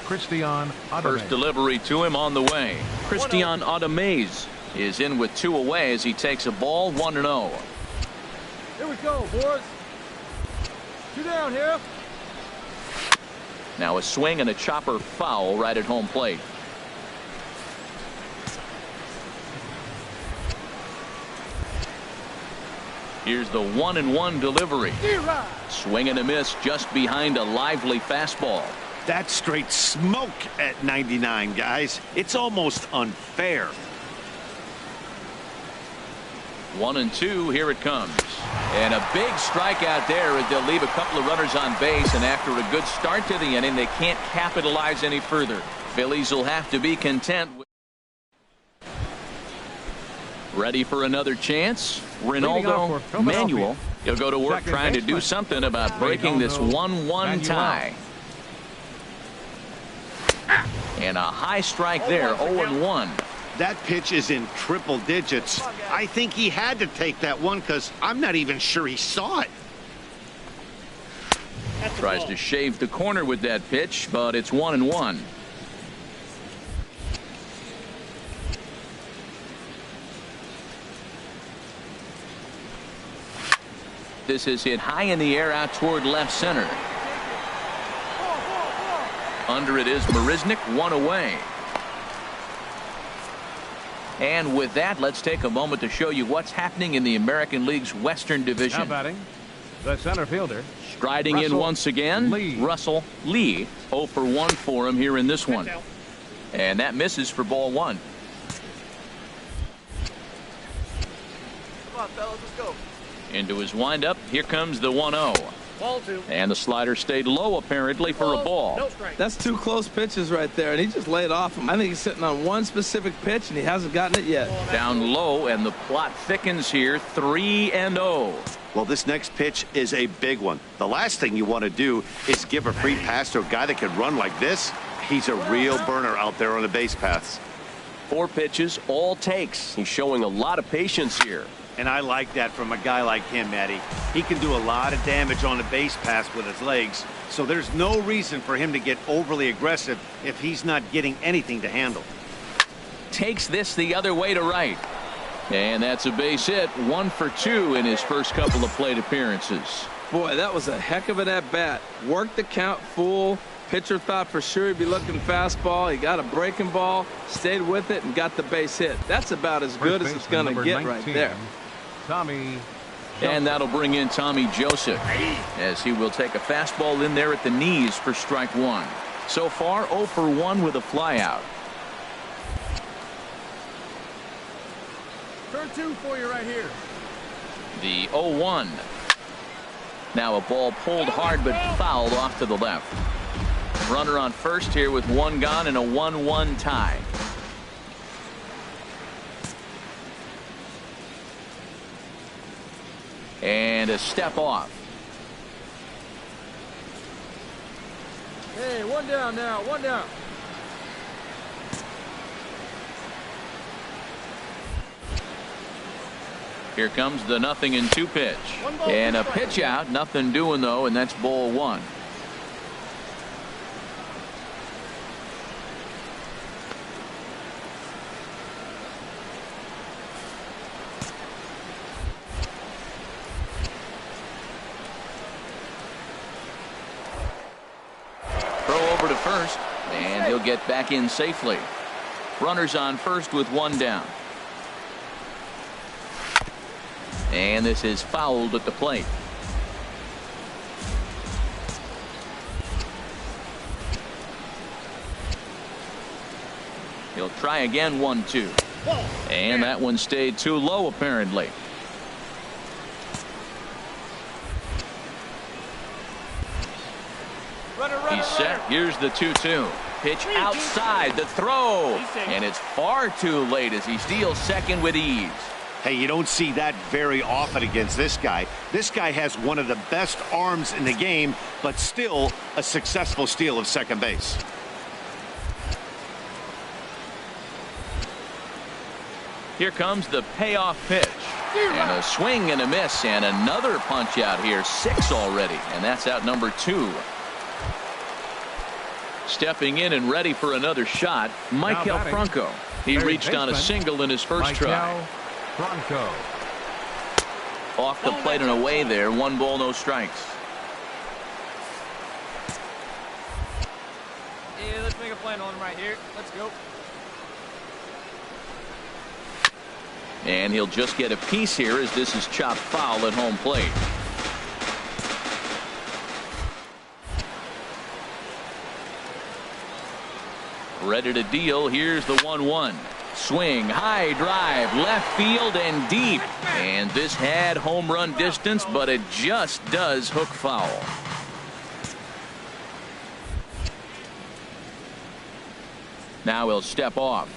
Christian Ademaze. First delivery to him on the way. Christian Ademaze is in with 2 away as he takes a ball, 1-0. Here we go, boys. 2 down here. Now a swing and a chopper foul right at home plate. Here's the 1-1 delivery. Swing and a miss just behind a lively fastball. That's straight smoke at 99, guys. It's almost unfair. 1-2, here it comes. And a big strikeout there as they'll leave a couple of runners on base, and after a good start to the inning, they can't capitalize any further. Phillies will have to be content with. Ready for another chance? Ronaldo Manuel. He'll go to work trying to do something about breaking this 1-1 tie. And a high strike there, 0-1. That pitch is in triple digits. I think he had to take that one because I'm not even sure he saw it. Tries to shave the corner with that pitch, but it's 1-1. This is hit high in the air out toward left center. Under it is Marisnik, one away. And with that, let's take a moment to show you what's happening in the American League's Western Division. Now batting, the center fielder. Striding in once again, Russell Lee. 0 for 1 for him here in this one. And that misses for ball 1. Come on, fellas, let's go. Into his windup, here comes the 1-0. Ball 2. And the slider stayed low apparently for a ball. No strike. That's 2 close pitches right there, and he just laid off him. I think he's sitting on one specific pitch, and he hasn't gotten it yet. Down low, and the plot thickens here, 3-0. Well, this next pitch is a big one. The last thing you want to do is give a free pass to a guy that can run like this. He's a real burner out there on the base paths. 4 pitches, all takes. He's showing a lot of patience here. And I like that from a guy like him, Matty. He can do a lot of damage on the base pass with his legs, so there's no reason for him to get overly aggressive if he's not getting anything to handle. Takes this the other way to right. And that's a base hit. 1 for 2 in his first couple of plate appearances. Boy, that was a heck of an at-bat. Worked the count full. Pitcher thought for sure he'd be looking fastball. He got a breaking ball, stayed with it, and got the base hit. That's about as good as it's going to get right there. Tommy. And that'll bring in Tommy Joseph, as he will take a fastball in there at the knees for strike 1. So far, 0 for 1 with a flyout. Turn 2 for you right here. The 0-1. Now a ball pulled hard but fouled off to the left. Runner on first here with 1 gone and a 1-1 tie. And a step off. Hey, 1 down now, 1 down. Here comes the 0-2 pitch. And a pitch out, nothing doing though, and that's ball 1. First, and he'll get back in safely. Runners on first with 1 down. And this is fouled at the plate. He'll try again, 1-2. And that one stayed too low apparently. He's set. Here's the 2-2. Pitch outside. The throw. And it's far too late as he steals second with ease. Hey, you don't see that very often against this guy. This guy has one of the best arms in the game, but still a successful steal of second base. Here comes the payoff pitch. And a swing and a miss and another punch out here. 6 already. And that's out number 2. Stepping in and ready for another shot, Michael Franco. He reached on a single in his first try. Franco. Off the plate and away there. 1 ball, no strikes. Yeah, let's make a plan on him right here. Let's go. And he'll just get a piece here as this is chopped foul at home plate. Ready to deal. Here's the 1-1. Swing, high drive, left field and deep. And this had home run distance, but it just does hook foul. Now he'll step off.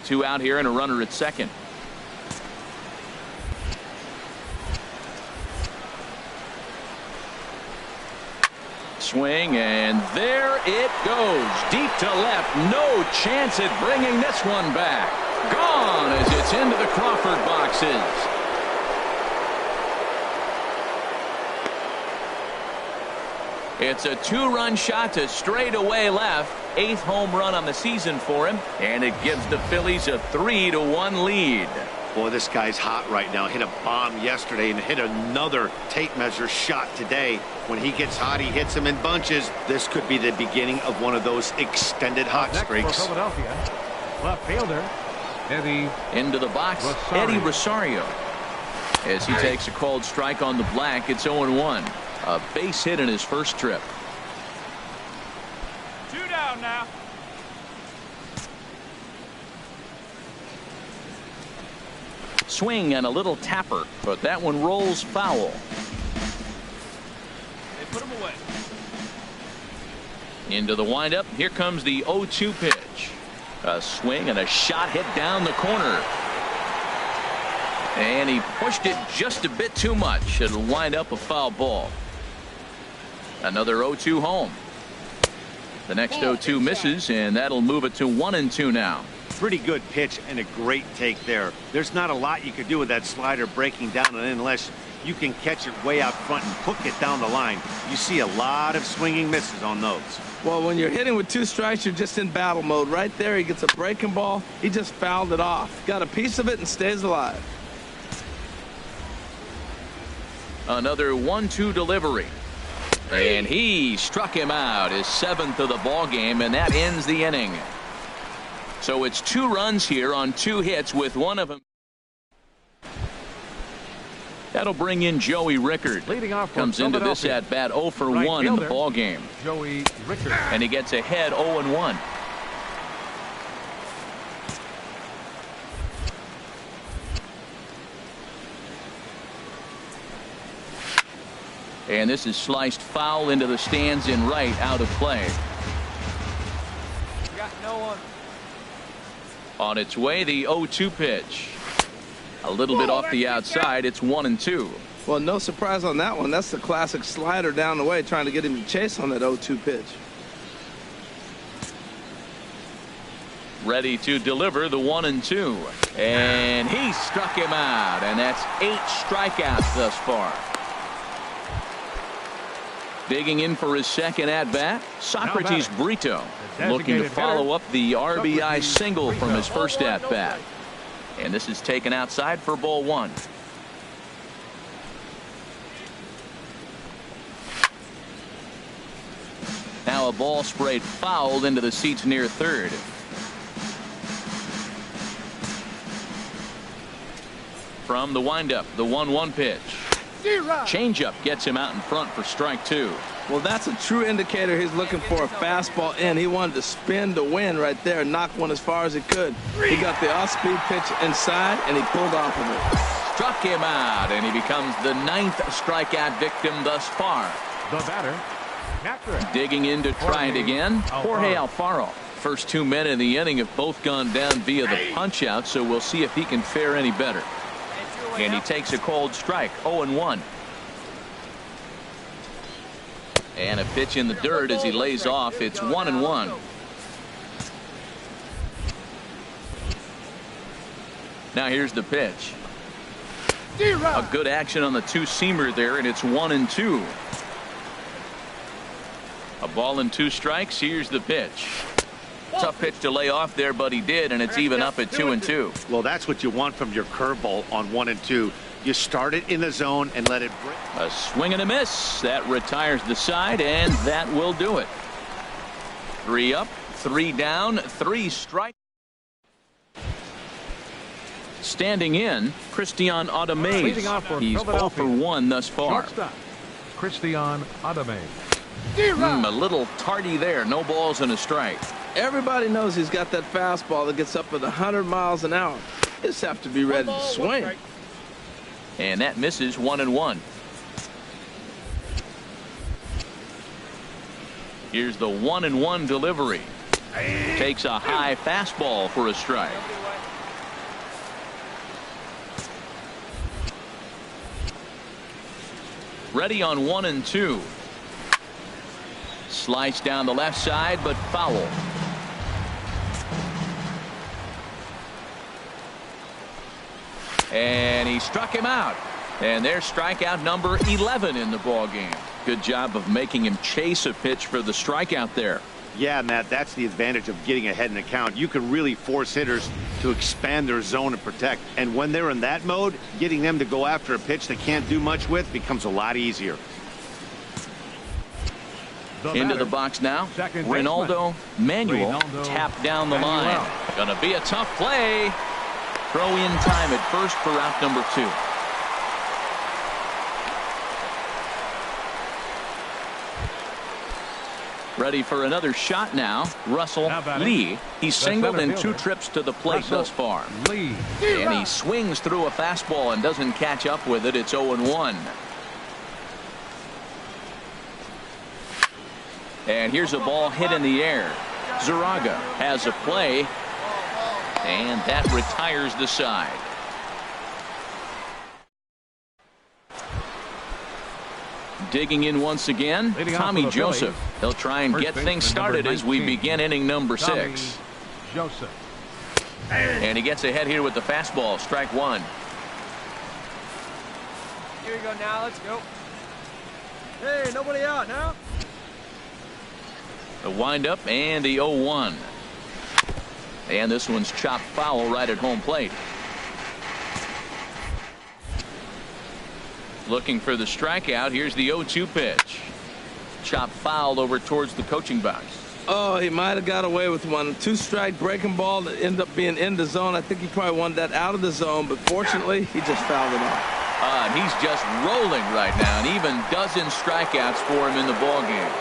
2 out here and a runner at second. Swing, and there it goes. Deep to left. No chance at bringing this one back. Gone as it's into the Crawford boxes. It's a 2-run shot to straightaway left. 8th home run on the season for him, and it gives the Phillies a 3-1 lead. Boy, this guy's hot right now. Hit a bomb yesterday and hit another tape measure shot today. When he gets hot, he hits them in bunches. This could be the beginning of one of those extended hot streaks. For Philadelphia, left fielder Eddie into the box, Rosario. Eddie Rosario. As he takes a called strike on the black, it's 0-1. A base hit in his first trip. 2 down now. Swing and a little tapper, but that one rolls foul. They put him away. Into the windup. Here comes the 0-2 pitch. A swing and a shot hit down the corner. And he pushed it just a bit too much. It'll wind up a foul ball. Another 0-2 home. The next 0-2 misses, and that'll move it to 1-2 now. Pretty good pitch and a great take there. There's not a lot you could do with that slider breaking down, and unless you can catch it way out front and hook it down the line, you see a lot of swinging misses on those. Well, when you're hitting with 2 strikes, you're just in battle mode. Right there, he gets a breaking ball. He just fouled it off. Got a piece of it and stays alive. Another 1-2 delivery. And he struck him out, his 7th of the ball game, and that ends the inning. So it's 2 runs here on 2 hits, with one of them. That'll bring in Joey Rickard. Leading off comes into this at bat 0 for 1 in the ball game. Joey Rickard. And he gets ahead 0-1. And this is sliced foul into the stands in right, out of play. We got no one. On its way, the 0-2 pitch. A little bit off the outside. It's 1-2. Well, no surprise on that one. That's the classic slider down the way, trying to get him to chase on that 0-2 pitch. Ready to deliver the 1-2. And he struck him out. And that's 8 strikeouts thus far. Digging in for his second at-bat, Socrates Brito, looking to follow up the RBI single from his first at-bat. And this is taken outside for ball 1. Now a ball sprayed fouled into the seats near third. From the windup, the 1-1 pitch. Changeup gets him out in front for strike 2. Well, that's a true indicator he's looking for a fastball in. He wanted to spin to win right there, knock one as far as he could. He got the off-speed pitch inside, and he pulled off of it. Struck him out, and he becomes the 9th strikeout victim thus far. The batter, catcher. Digging in to try it again, Jorge Alfaro. First 2 men in the inning have both gone down via the punch-out, so we'll see if he can fare any better. And he takes a cold strike, 0-1. And a pitch in the dirt as he lays off. It's 1-1. Now here's the pitch. A good action on the 2-seamer there, and it's 1-2. A ball and 2 strikes. Here's the pitch. Tough pitch to lay off there, but he did, and it's even up at 2-2. Well, that's what you want from your curveball on 1-2. You start it in the zone and let it break. A swing and a miss. That retires the side, and that will do it. 3 up, 3 down, 3 strikes. Standing in, Christian Ademaze. He's 0 for 1 thus far. Shortstop, Christian Ademaze. A little tardy there. No balls and a strike. Everybody knows he's got that fastball that gets up at 100 miles an hour. You just have to be ready to swing. And that misses 1-1. Here's the 1-1 delivery. Takes a high fastball for a strike. Ready on 1-2. Slice down the left side, but foul. And he struck him out. And there's strikeout number 11 in the ball game. Good job of making him chase a pitch for the strikeout there. Yeah, Matt, that's the advantage of getting ahead in the count. You can really force hitters to expand their zone and protect. And when they're in that mode, getting them to go after a pitch they can't do much with becomes a lot easier. Into the box now. Ronaldo Manuel tapped down the line. Gonna be a tough play. Throw in time at first for out number 2. Ready for another shot now. Russell Lee. He's singled in 2 trips to the plate thus far. And he swings through a fastball and doesn't catch up with it. It's 0-1. And here's a ball hit in the air. Zaraga has a play. And that retires the side. Digging in once again, Tommy Joseph. He'll try and get things started as we begin inning number 6. And he gets ahead here with the fastball. Strike 1. Here we go now. Let's go. Hey, nobody out now. The windup and the 0-1. And this one's chopped foul right at home plate. Looking for the strikeout. Here's the 0-2 pitch. Chopped foul over towards the coaching box. Oh, he might have got away with one. 2-strike breaking ball that ended up being in the zone. I think he probably wanted that out of the zone, but fortunately, he just fouled it off. He's just rolling right now, and even dozen strikeouts for him in the ballgame.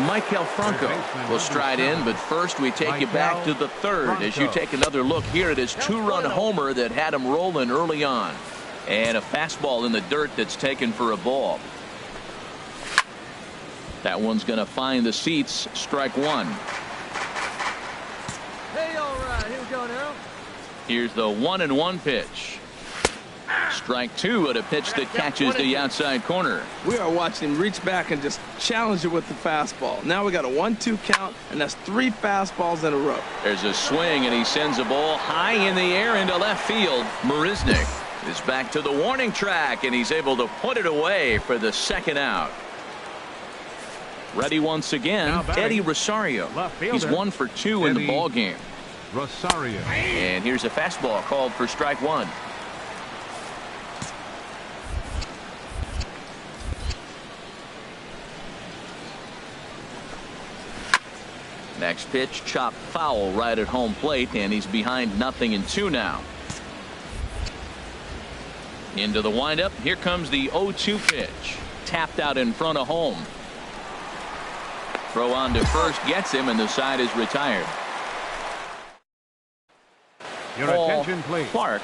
Michael Franco will stride in, but first we take you back to the 3rd as you take another look here at his 2-run homer that had him rolling early on. And a fastball in the dirt that's taken for a ball. That one's going to find the seats. Strike 1. Hey, all right. Here we go now. Here's the 1-1 pitch. Strike 2 at a pitch that catches the outside corner. We are watching him reach back and just challenge it with the fastball. Now we got a 1-2 count, and that's 3 fastballs in a row. There's a swing, and he sends a ball high in the air into left field. Marisnik is back to the warning track, and he's able to put it away for the 2nd out. Ready once again, Eddie Rosario. He's 1 for 2 in the ball game. Rosario. And here's a fastball called for strike 1. Next pitch, chopped foul right at home plate, and he's behind 0-2 now. Into the windup. Here comes the 0-2 pitch. Tapped out in front of home. Throw on to first gets him, and the side is retired. Your attention, please. Clark.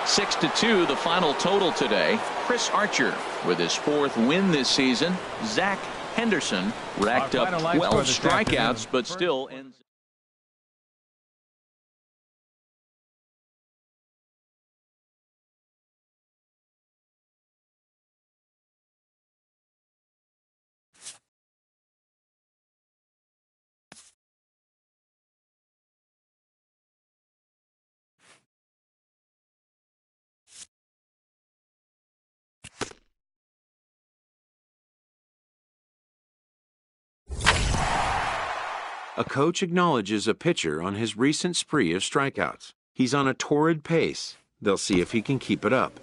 6-2 the final total today. Chris Archer with his 4th win this season. Zach Henderson racked up 12 strikeouts, but still ends. A coach acknowledges a pitcher on his recent spree of strikeouts. He's on a torrid pace. They'll see if he can keep it up.